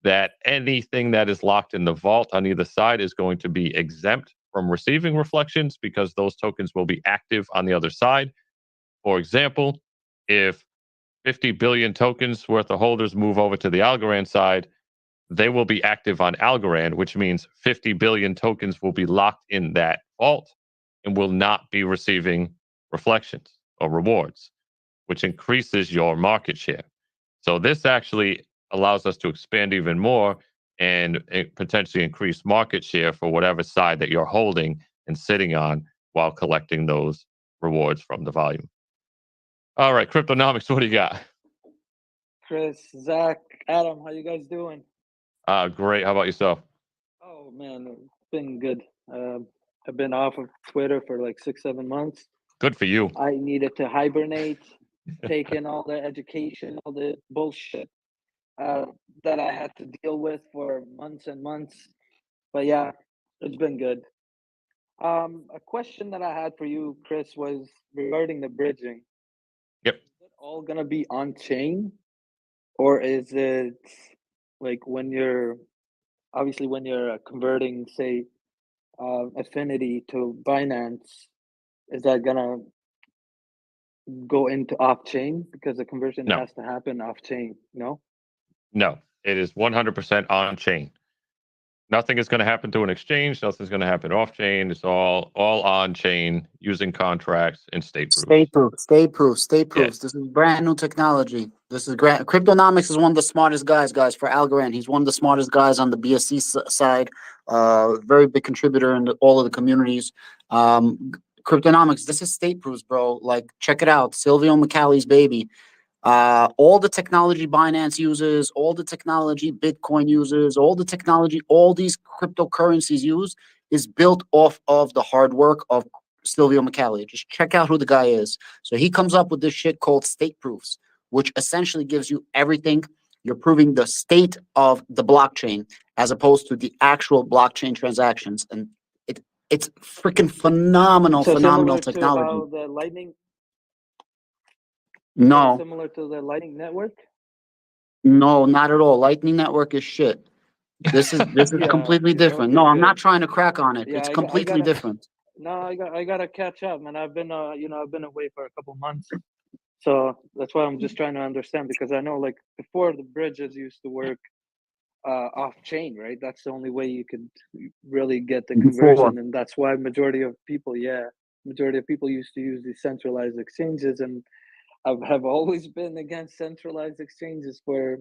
S2: that anything that is locked in the vault on either side is going to be exempt from receiving reflections, because those tokens will be active on the other side. For example, if 50 billion tokens worth of holders move over to the Algorand side, they will be active on Algorand, which means 50 billion tokens will be locked in that vault and will not be receiving reflections or rewards, which increases your market share. So this actually allows us to expand even more and potentially increase market share for whatever side that you're holding and sitting on while collecting those rewards from the volume. All right, Cryptonomics, what do you got?
S9: Chris, Zach, Adam, how you guys doing?
S2: Great. How about yourself?
S9: Oh man, it's been good. I've been off of Twitter for like 6-7 months.
S2: Good for you.
S9: I needed to hibernate, take in all the education, all the bullshit that I had to deal with for months and months. But yeah, it's been good. A question that I had for you, Chris, was regarding the bridging.
S2: Yep.
S9: Is it all gonna be on chain, or is it like when you're converting, say, Affinity to Binance, is that gonna go into off chain, because the conversion
S2: No.
S9: has to happen off chain? No.
S2: No, It is 100% on chain. Nothing is going to happen to an exchange. Nothing's going to happen off chain. It's all on chain using contracts and state proofs.
S4: Stay proofs.
S2: Yeah.
S4: This is brand new technology. This is Cryptonomics is one of the smartest guys for Algorand. He's one of the smartest guys on the BSC side. Very big contributor in all of the communities. Cryptonomics, this is state proofs, bro. Like, check it out. Silvio McCally's baby. All the technology Binance uses, all the technology Bitcoin uses, all the technology all these cryptocurrencies use is built off of the hard work of Silvio McCally. Just check out who the guy is. So he comes up with this shit called state proofs, which essentially gives you everything. You're proving the state of the blockchain as opposed to the actual blockchain transactions. And it's freaking phenomenal
S9: similar
S4: technology.
S9: to how the Lightning.
S4: No.
S9: Similar to the Lightning Network.
S4: No, not at all. Lightning Network is shit. This is
S9: Yeah,
S4: completely different.
S9: okay,
S4: No, I'm
S9: good.
S4: not trying to crack on it.
S9: Yeah,
S4: It's
S9: I
S4: completely
S9: gotta-
S4: different.
S9: No, I gotta catch up, man. I've been I've been away for a couple months, so that's why I'm just trying to understand, because I know, like, before, the bridges used to work off chain, right? That's the only way you could really get the
S4: Before.
S9: conversion, and that's why majority of people used to use these centralized exchanges, and have always been against centralized exchanges for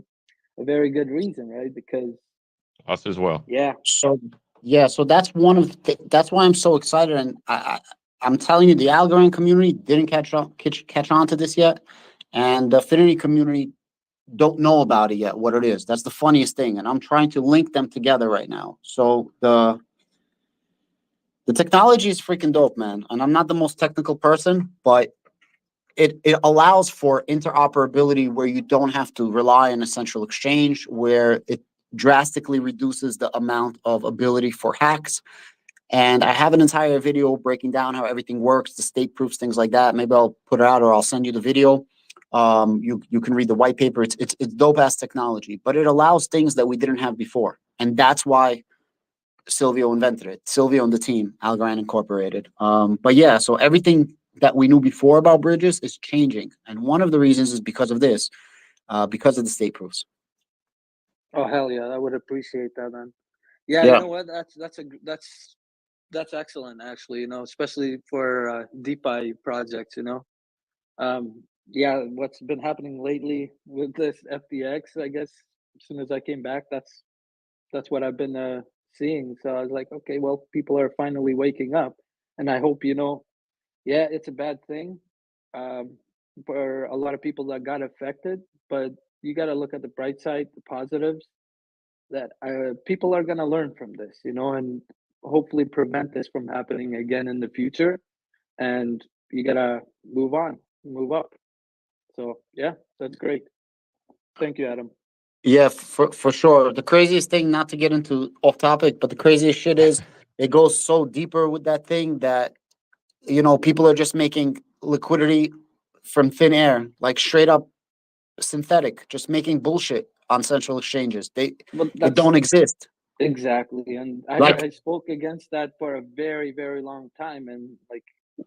S9: a very good reason, right? Because
S2: Us as well.
S4: So that's one of that's why I'm so excited, and I'm telling you, the Algorand community didn't catch on to this yet, and the Affinity community don't know about it yet, what it is. That's the funniest thing, and I'm trying to link them together right now. So the technology is freaking dope, man, and I'm not the most technical person, but it allows for interoperability where you don't have to rely on a central exchange, where it drastically reduces the amount of ability for hacks. And I have an entire video breaking down how everything works, the state proofs, things like that. Maybe I'll put it out, or I'll send you the video. You can read the white paper. It's dope ass technology, but it allows things that we didn't have before, and that's why Silvio invented it. Silvio and the team, Algorand Incorporated. But yeah, so everything that we knew before about bridges is changing, and one of the reasons is because of this, because of the state proofs.
S9: oh, hell yeah, I would appreciate that, man. Yeah,
S4: Yeah.
S9: you know what? That's excellent, actually. Especially for DeFi projects. Yeah, what's been happening lately with this FTX? I guess as soon as I came back, that's what I've been seeing. So I was like, okay, well, people are finally waking up, and I hope yeah, it's a bad thing for a lot of people that got affected, but you got to look at the bright side, the positives, that people are going to learn from this, and hopefully prevent this from happening again in the future. And you got to move on, move up. So yeah, that's great. Thank you, Adam.
S4: Yeah, for sure. The craziest thing, not to get into off topic, but the craziest shit is it goes so deeper with that thing that people are just making liquidity from thin air, like straight up synthetic, just making bullshit on central exchanges. They don't exist.
S9: Exactly, and I spoke against that for a very, very long time, and like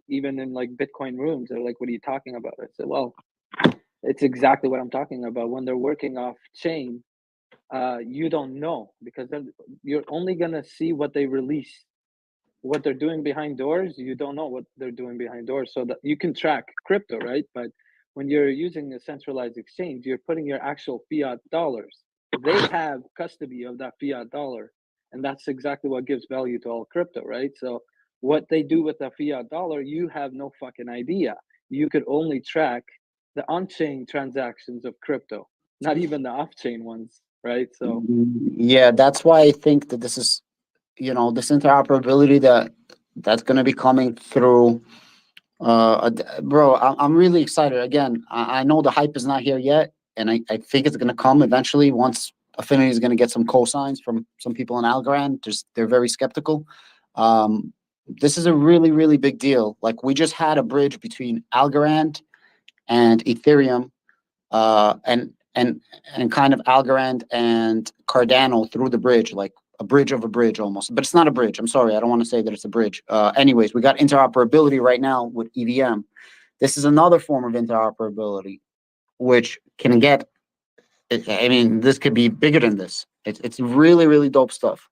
S9: even in like Bitcoin rooms, they're like, "What are you talking about?" I said, "Well, it's exactly what I'm talking about. When they're working off chain, you don't know, because you're only gonna see what they release. What they're doing behind doors, you don't know what they're doing behind doors. So that you can track crypto, right? But when you're using a centralized exchange, you're putting your actual fiat dollars. They have custody of that fiat dollar, and that's exactly what gives value to all crypto, right? So what they do with the fiat dollar, you have no fucking idea. You could only track the on-chain transactions of crypto, not even the off-chain ones, right? So
S4: yeah, that's why I think that this is this interoperability that's going to be coming through. Bro, I'm really excited. Again, I know the hype is not here yet, and I think it's going to come eventually once Affinity is going to get some cosigns from some people in Algorand. They're very skeptical. This is a really, really big deal. Like, we just had a bridge between Algorand and Ethereum, and kind of Algorand and Cardano through the bridge, like a bridge of a bridge almost, but it's not a bridge. I'm sorry, I don't want to say that it's a bridge. Anyways, we got interoperability right now with EVM. This is another form of interoperability, which can get I mean, this could be bigger than this. It's really, really dope stuff.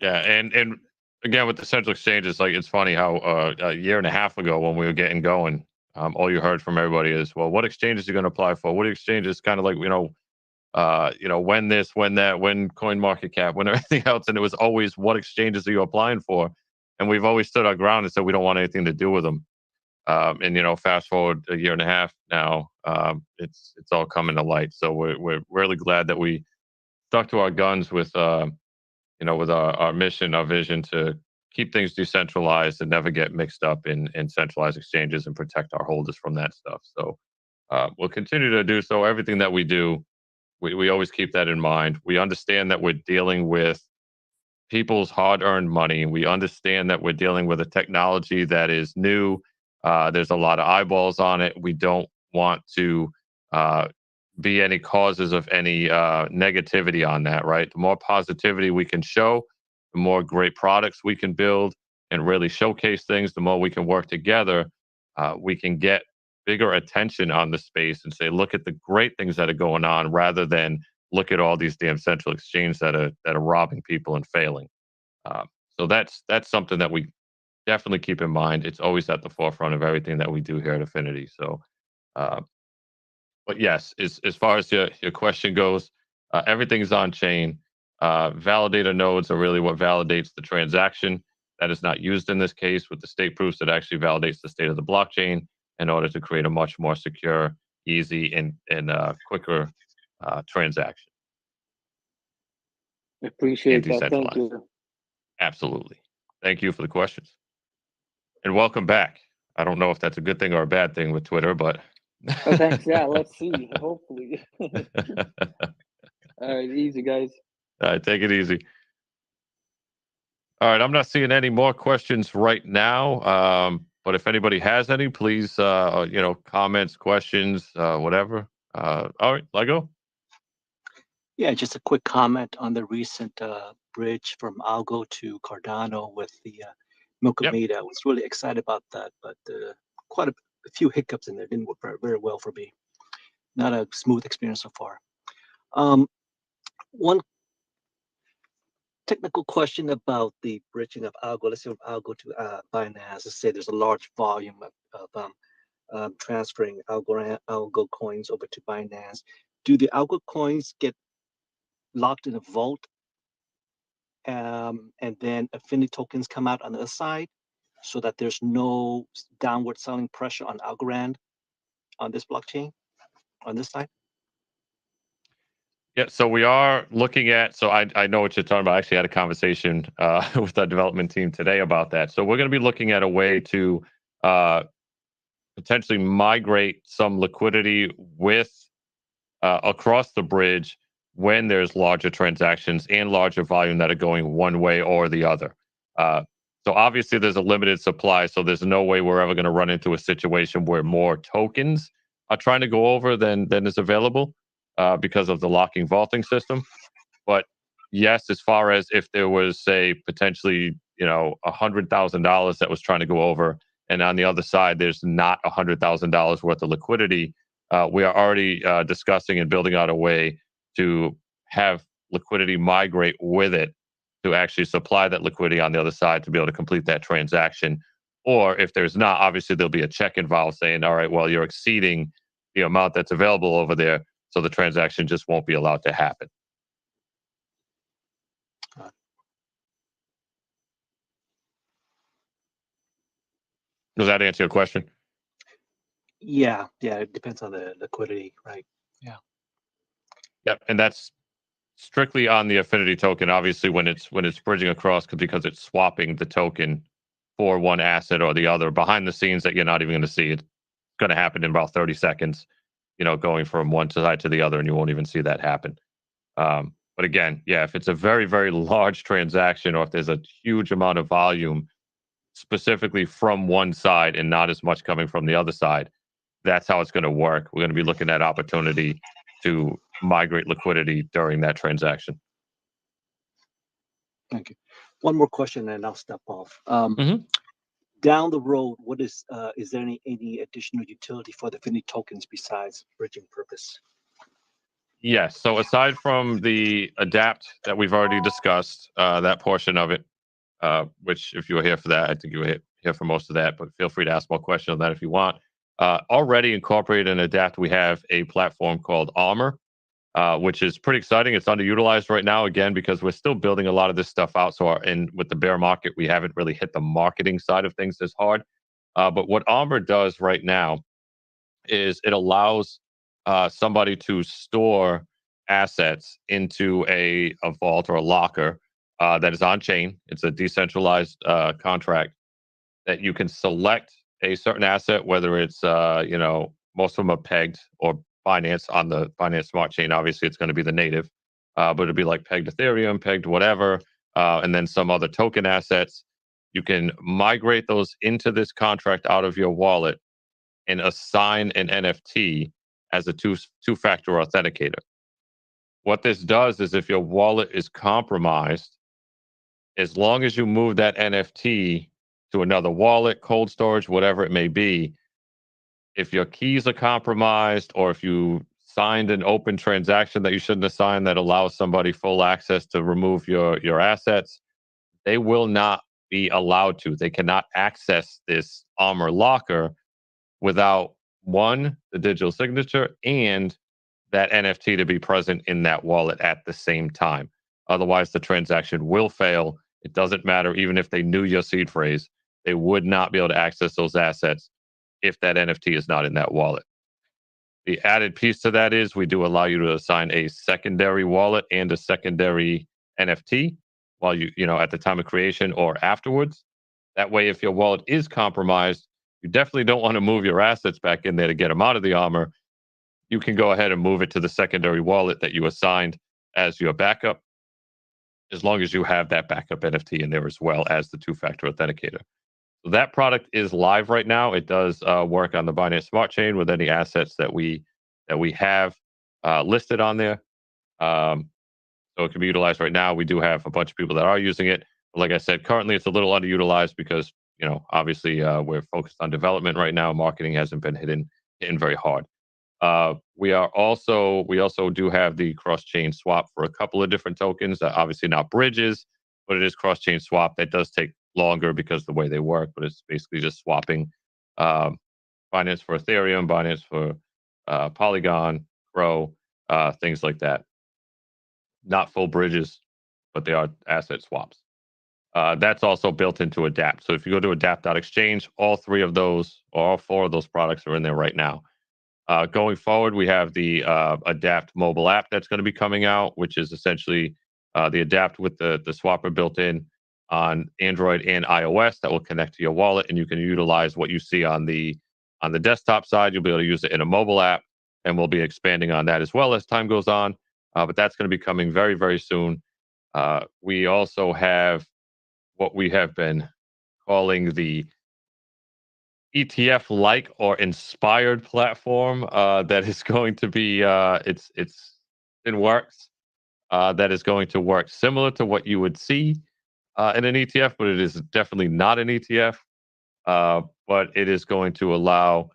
S2: Yeah, and again with the central exchanges, like it's funny how a year and a half ago when we were getting going, all you heard from everybody is, well, what exchanges are you going to apply for? What exchanges? Kind of like when this, when that, when coin market cap, when everything else, and it was always what exchanges are you applying for? And we've always stood our ground and said we don't want anything to do with them. And fast forward a year and a half now, it's all coming to light. So we're really glad that we stuck to our guns with with our mission, our vision to keep things decentralized and never get mixed up in centralized exchanges and protect our holders from that stuff. So we'll continue to do so. Everything that we do, we always keep that in mind. We understand that we're dealing with people's hard-earned money. We understand that we're dealing with a technology that is new. There's a lot of eyeballs on it. We don't want to be any causes of any negativity on that, right? The more positivity we can show, the more great products we can build and really showcase things, the more we can work together, we can get bigger attention on the space and say, look at the great things that are going on rather than look at all these damn central exchanges that are robbing people and failing. So that's something that we definitely keep in mind. It's always at the forefront of everything that we do here at Affinity. So but yes, as far as your question goes, everything's on chain. Validator nodes are really what validates the transaction. That is not used in this case with the state proofs. That actually validates the state of the blockchain in order to create a much more secure, easy, and quicker transaction.
S9: Appreciate
S2: And
S9: that. Thank
S2: decentralized.
S9: you.
S2: Absolutely. Thank you for the questions. And welcome back. I don't know if that's a good thing or a bad thing with Twitter, but
S9: Oh, thanks. Yeah, let's see. Hopefully. All right, easy, guys.
S2: All right, take it easy. All right, I'm not seeing any more questions right now. But if anybody has any, please, comments, questions, whatever. All right, Lego.
S5: Yeah, just a quick comment on the recent bridge from ALGO to Cardano with the Milk of Meta. I was really excited about that, but quite a few hiccups in there. Didn't work very, very well for me. Not a smooth experience so far. One technical question about the bridging of ALGO. Let's say from ALGO to Binance. Let's say there's a large volume of transferring ALGO coins over to Binance. Do the ALGO coins get locked in a vault, and then Affinity tokens come out on the other side, so that there's no downward selling pressure on Algorand on this blockchain, on this side?
S2: Yeah, so we are looking at. So I know what you're talking about. I actually had a conversation with our development team today about that. So we're going to be looking at a way to potentially migrate some liquidity with across the bridge when there's larger transactions and larger volume that are going one way or the other. So obviously there's a limited supply, so there's no way we're ever going to run into a situation where more tokens are trying to go over than is available because of the locking vaulting system. But yes, as far as if there was, say, potentially, $100,000 that was trying to go over, and on the other side there's not $100,000 worth of liquidity, we are already discussing and building out a way to have liquidity migrate with it to actually supply that liquidity on the other side to be able to complete that transaction. Or if there's not, obviously there'll be a check involved saying, all right, well, you're exceeding the amount that's available over there, so the transaction just won't be allowed to happen. Does that answer your question?
S5: Yeah, it depends on the liquidity, right? Yeah.
S2: Yep, and that's strictly on the Affinity token. Obviously, when it's bridging across, because it's swapping the token for one asset or the other behind the scenes that you're not even going to see. It's going to happen in about 30 seconds, going from one side to the other, and you won't even see that happen. But again, yeah, if it's a very, very large transaction, or if there's a huge amount of volume specifically from one side and not as much coming from the other side, that's how it's going to work. We're going to be looking at opportunity to migrate liquidity during that transaction.
S5: Thank you. One more question and I'll step off. Down the road, what is there any additional utility for the Affinity tokens besides bridging purpose?
S2: Yes. So aside from the adapt that we've already discussed, that portion of it, which if you were here for that, I think you were here for most of that, but feel free to ask more questions on that if you want. Already incorporated in adapt, we have a platform called Armor, which is pretty exciting. It's underutilized right now, again, because we're still building a lot of this stuff out. So, and with the bear market, we haven't really hit the marketing side of things as hard. But what Armor does right now is it allows somebody to store assets into a vault or a locker that is on chain. It's a decentralized contract that you can select a certain asset, whether it's most of them are pegged or Binance on the Binance Smart Chain. Obviously, it's going to be the native, but it'd be like pegged Ethereum, pegged whatever, and then some other token assets. You can migrate those into this contract out of your wallet and assign an NFT as a two-factor authenticator. What this does is if your wallet is compromised, as long as you move that NFT to another wallet, cold storage, whatever it may be, if your keys are compromised or if you signed an open transaction that you shouldn't have signed that allows somebody full access to remove your assets, they will not be allowed to. They cannot access this Armor locker without one, the digital signature, and that NFT to be present in that wallet at the same time. Otherwise, the transaction will fail. It doesn't matter, even if they knew your seed phrase, they would not be able to access those assets if that NFT is not in that wallet. The added piece to that is we do allow you to assign a secondary wallet and a secondary NFT while you at the time of creation or afterwards. That way, if your wallet is compromised, you definitely don't want to move your assets back in there to get them out of the Armor. You can go ahead and move it to the secondary wallet that you assigned as your backup, as long as you have that backup NFT in there as well as the two-factor authenticator. So that product is live right now. It does work on the Binance Smart Chain with any assets that we have listed on there. So it can be utilized right now. We do have a bunch of people that are using it. But like I said, currently it's a little underutilized because obviously we're focused on development right now. Marketing hasn't been hitting very hard. We also do have the cross-chain swap for a couple of different tokens. Obviously not bridges, but it is cross-chain swap. That does take longer because of the way they work, but it's basically just swapping Binance for Ethereum, Binance for Polygon, Pro, things like that. Not full bridges, but they are asset swaps. That's also built into Adapt. So if you go to adapt.exchange, all three of those, or all four of those products are in there right now. Going forward, we have the Adapt mobile app that's going to be coming out, which is essentially the Adapt with the swapper built in on Android and iOS that will connect to your wallet, and you can utilize what you see on the desktop side. You'll be able to use it in a mobile app, and we'll be expanding on that as well as time goes on. But that's going to be coming very, very soon. We also have what we have been calling the ETF-like or inspired platform that is going to be it's in works. That is going to work similar to what you would see in an ETF, but it is definitely not an ETF. But it is going to allow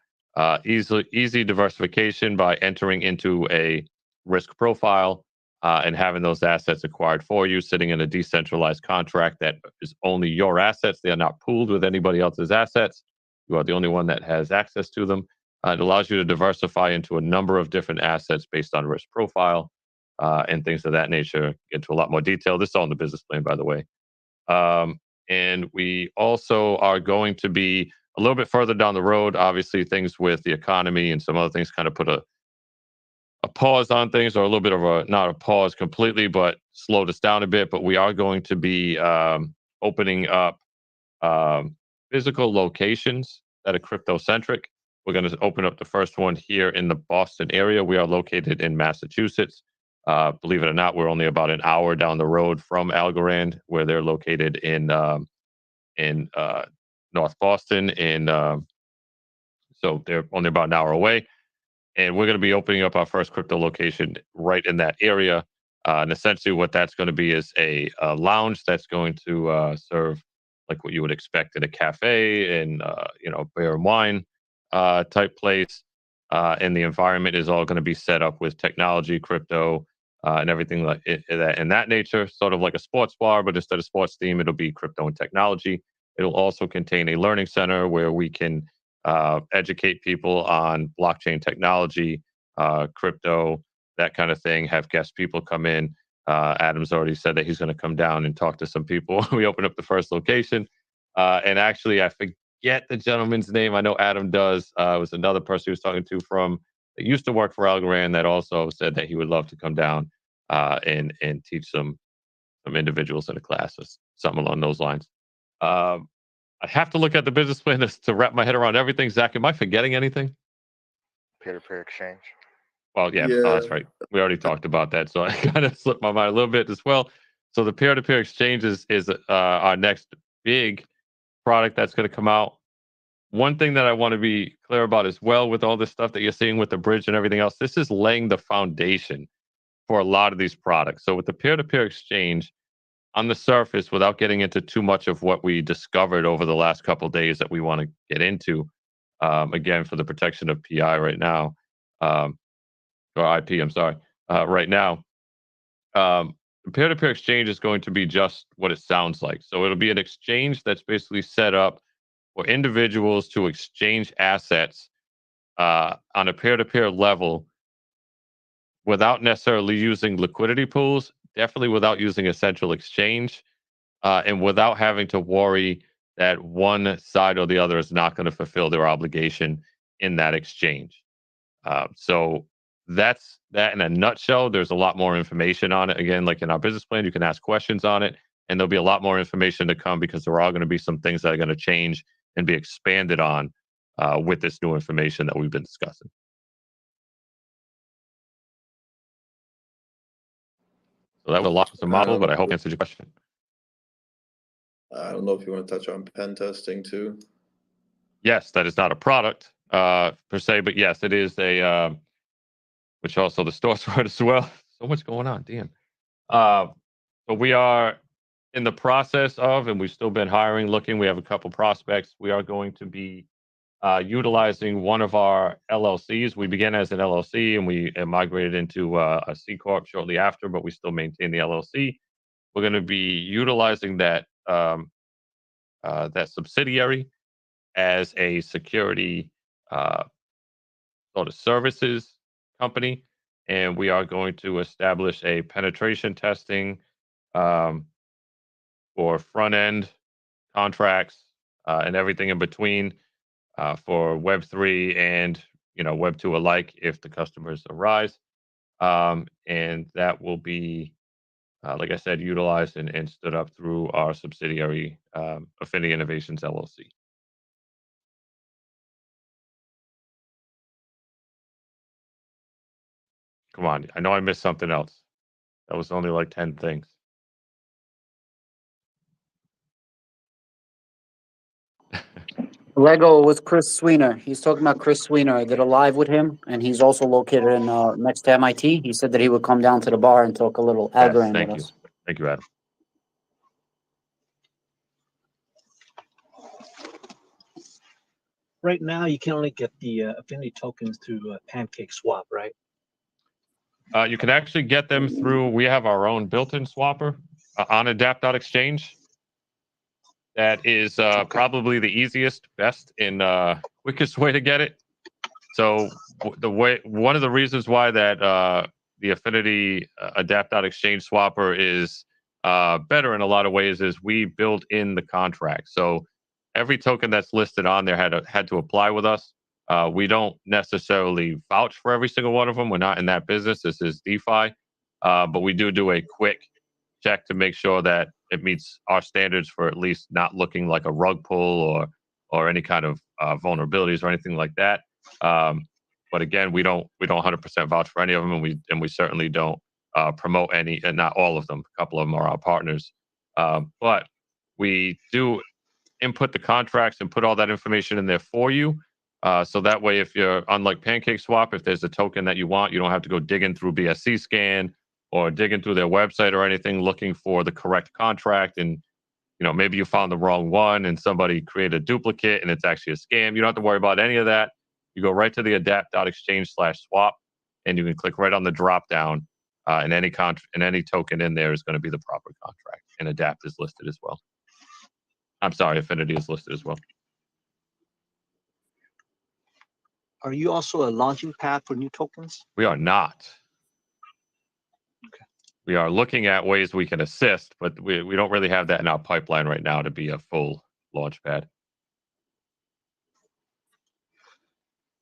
S2: easy diversification by entering into a risk profile and having those assets acquired for you, sitting in a decentralized contract that is only your assets. They are not pooled with anybody else's assets. You are the only one that has access to them. It allows you to diversify into a number of different assets based on risk profile and things of that nature. Get into a lot more detail. This is all in the business plan, by the way. And we also are going to be a little bit further down the road. Obviously, things with the economy and some other things kind of put a pause on things, or a little bit of not a pause completely, but slowed us down a bit. But we are going to be opening up physical locations that are crypto-centric. We're going to open up the first one here in the Boston area. We are located in Massachusetts. Believe it or not, we're only about an hour down the road from Algorand, where they're located in North Boston. So they're only about an hour away. And we're going to be opening up our first crypto location right in that area. And essentially what that's going to be is a lounge that's going to serve like what you would expect in a cafe and beer and wine type place. And the environment is all going to be set up with technology, crypto, and everything like in that nature, sort of like a sports bar, but instead of sports theme, it'll be crypto and technology. It'll also contain a learning center where we can educate people on blockchain technology, crypto, that kind of thing. Have guest people come in. Adam's already said that he's going to come down and talk to some people. We open up the first location, and actually, I forget the gentleman's name. I know Adam does. It was another person he was talking to from that used to work for Algorand that also said that he would love to come down and teach some individuals in a class or something along those lines. I have to look at the business plan to wrap my head around everything. Zach, am I forgetting anything?
S10: Peer-to-peer exchange.
S2: Well, yeah,
S3: Yeah.
S2: that's right. We already talked about that, so I kind of slipped my mind a little bit as well. So the peer-to-peer exchange is our next big product that's going to come out. One thing that I want to be clear about as well with all this stuff that you're seeing with the bridge and everything else, this is laying the foundation for a lot of these products. So with the peer-to-peer exchange, on the surface, without getting into too much of what we discovered over the last couple of days that we want to get into, again, for the protection of PI right now, or IP, I'm sorry, right now, the peer-to-peer exchange is going to be just what it sounds like. So it'll be an exchange that's basically set up for individuals to exchange assets on a peer-to-peer level without necessarily using liquidity pools, definitely without using a central exchange, and without having to worry that one side or the other is not going to fulfill their obligation in that exchange. So that's that in a nutshell. There's a lot more information on it. Again, like in our business plan, you can ask questions on it, and there'll be a lot more information to come because there are going to be some things that are going to change and be expanded on with this new information that we've been discussing. So that was a lot for model, but I hope I answered your question.
S3: I don't know if you want to touch on pen testing too.
S2: Yes, that is not a product per se, but yes, it is a, which also the store word as well. So much going on, damn. But we are in the process of, and we've still been hiring, looking. We have a couple prospects. We are going to be utilizing one of our LLCs. We began as an LLC and we migrated into a C Corp shortly after, but we still maintain the LLC. We're going to be utilizing that that subsidiary as a security sort of services company, and we are going to establish a penetration testing for front end contracts and everything in between for Web3 and Web2 alike if the customers arise, and that will be like I said, utilized and stood up through our subsidiary Affinity Innovations LLC. Come on, I know I missed something else. That was only like 10 things.
S4: Lego with Chris Sweener. He's talking about Chris Sweener. I did a live with him, and he's also located in next to MIT. He said that he would come down to the bar and talk a little
S2: Yes,
S4: Algorand
S2: thank
S4: with
S2: you.
S4: us.
S2: Thank you, Adam.
S5: Right now, you can only get the Affinity tokens through Pancake Swap, right?
S2: You can actually get them through, we have our own built-in swapper on Adapt.exchange. That is probably the easiest, best, and quickest way to get it. So one of the reasons why that the Affinity Adapt.exchange swapper is better in a lot of ways is we build in the contract. So every token that's listed on there had to apply with us. We don't necessarily vouch for every single one of them. We're not in that business. This is DeFi, but we do a quick check to make sure that it meets our standards for at least not looking like a rug pull or any kind of vulnerabilities or anything like that. But again, we don't 100% vouch for any of them, and we certainly don't promote any, and not all of them. A couple of them are our partners, but we do input the contracts and put all that information in there for you. So that way, if you're unlike Pancake Swap, if there's a token that you want, you don't have to go digging through BSC scan or digging through their website or anything looking for the correct contract and maybe you found the wrong one and somebody created a duplicate and it's actually a scam. You don't have to worry about any of that. You go right to the adapt.exchange/swap, and you can click right on the drop down, and any token in there is going to be the proper contract. And adapt is listed as well. I'm sorry, Affinity is listed as well.
S5: Are you also a launching pad for new tokens?
S2: We are not.
S5: Okay.
S2: We are looking at ways we can assist, but we don't really have that in our pipeline right now to be a full launch pad.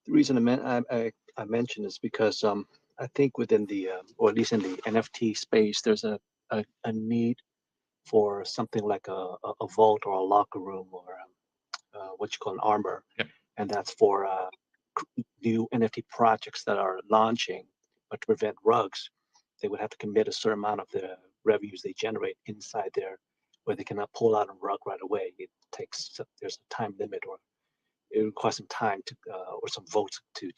S5: The reason I mentioned is because I think within the or at least in the NFT space, there's a need for something like a vault or a locker room or what you call an armor,
S2: Yep.
S5: and that's for new NFT projects that are launching. But to prevent rugs, they would have to commit a certain amount of the revenues they generate inside there, where they cannot pull out a rug right away. There's a time limit, or it requires some time to or some votes to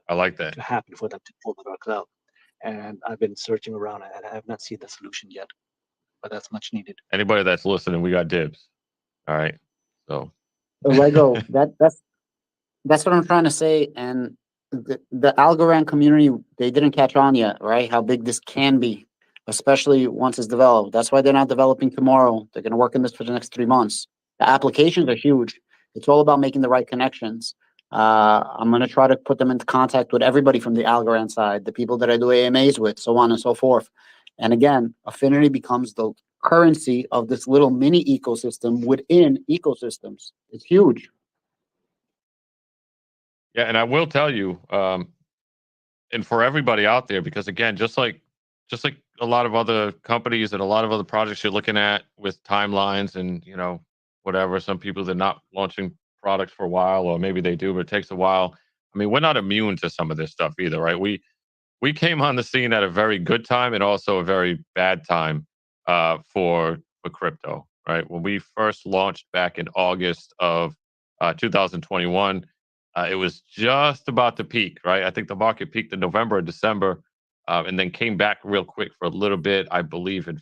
S2: I like that.
S5: to happen for them to pull the rugs out. And I've been searching around and I have not seen the solution yet, but that's much needed.
S2: Anybody that's listening, we got dibs. All right. So
S4: Lego, that's what I'm trying to say. And the Algorand community, they didn't catch on yet, right? How big this can be, especially once it's developed. That's why they're not developing tomorrow. They're going to work on this for the next 3 months. The applications are huge. It's all about making the right connections. I'm going to try to put them into contact with everybody from the Algorand side, the people that I do AMAs with, so on and so forth. And again, Affinity becomes the currency of this little mini ecosystem within ecosystems. It's huge.
S2: yeah, and I will tell you, and for everybody out there, because again, just like a lot of other companies and a lot of other projects you're looking at with timelines and whatever, some people they're not launching products for a while, or maybe they do, but it takes a while. I mean, we're not immune to some of this stuff either, right? We came on the scene at a very good time and also a very bad time for crypto, right? When we first launched back in August of 2021, it was just about to peak, right? I think the market peaked in November or December, and then came back real quick for a little bit, I believe in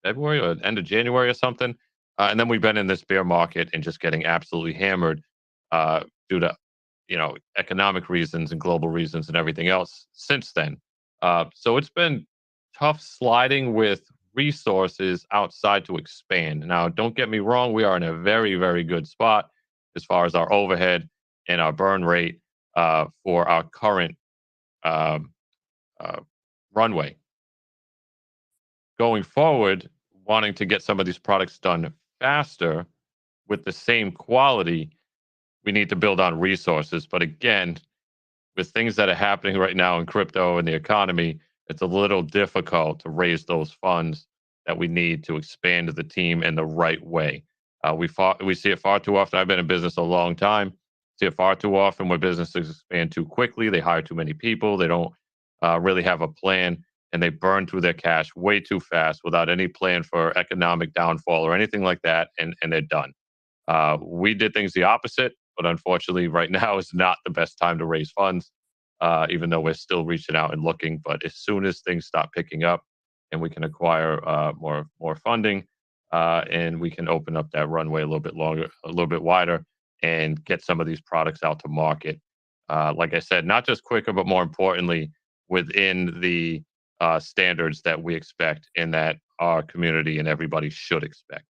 S2: February or end of January or something. And then we've been in this bear market and just getting absolutely hammered due to economic reasons and global reasons and everything else since then. So it's been tough sliding with resources outside to expand. Now, don't get me wrong, we are in a very, very good spot as far as our overhead and our burn rate for our current runway. Going forward, wanting to get some of these products done faster with the same quality, we need to build on resources. But again, with things that are happening right now in crypto and the economy, it's a little difficult to raise those funds that we need to expand the team in the right way. We see it far too often. I've been in business a long time. See it far too often where businesses expand too quickly. They hire too many people. They don't really have a plan, and they burn through their cash way too fast without any plan for economic downfall or anything like that, and they're done. We did things the opposite, but unfortunately, right now is not the best time to raise funds, even though we're still reaching out and looking. But as soon as things stop picking up and we can acquire more funding, and we can open up that runway a little bit longer, a little bit wider, and get some of these products out to market. Like I said, not just quicker, but more importantly, within the standards that we expect and that our community and everybody should expect.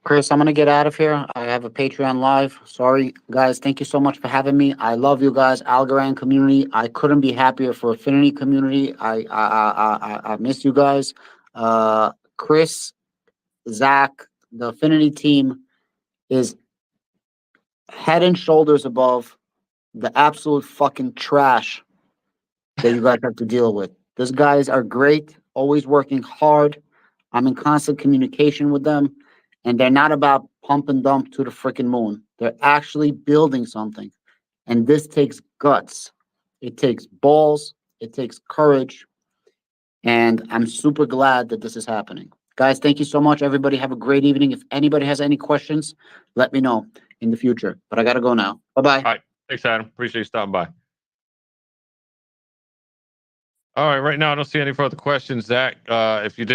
S4: Chris, I'm gonna get out of here. I have a Patreon live. Sorry, guys. Thank you so much for having me. I love you guys, Algorand community. I couldn't be happier for Affinity community. I miss you guys. Chris, Zach, the Affinity team is head and shoulders above the absolute fucking trash that you guys have to deal with. Those guys are great, always working hard. I'm in constant communication with them, and they're not about pump and dump to the freaking moon. They're actually building something, and this takes guts. It takes balls. It takes courage, and I'm super glad that this is happening. Guys, thank you so much. Everybody have a great evening. If anybody has any questions, let me know in the future. But I got to go now. Bye-bye.
S2: All right. Thanks, Adam. Appreciate you stopping by. All right. Right now, I don't see any further questions. Zach, if you did.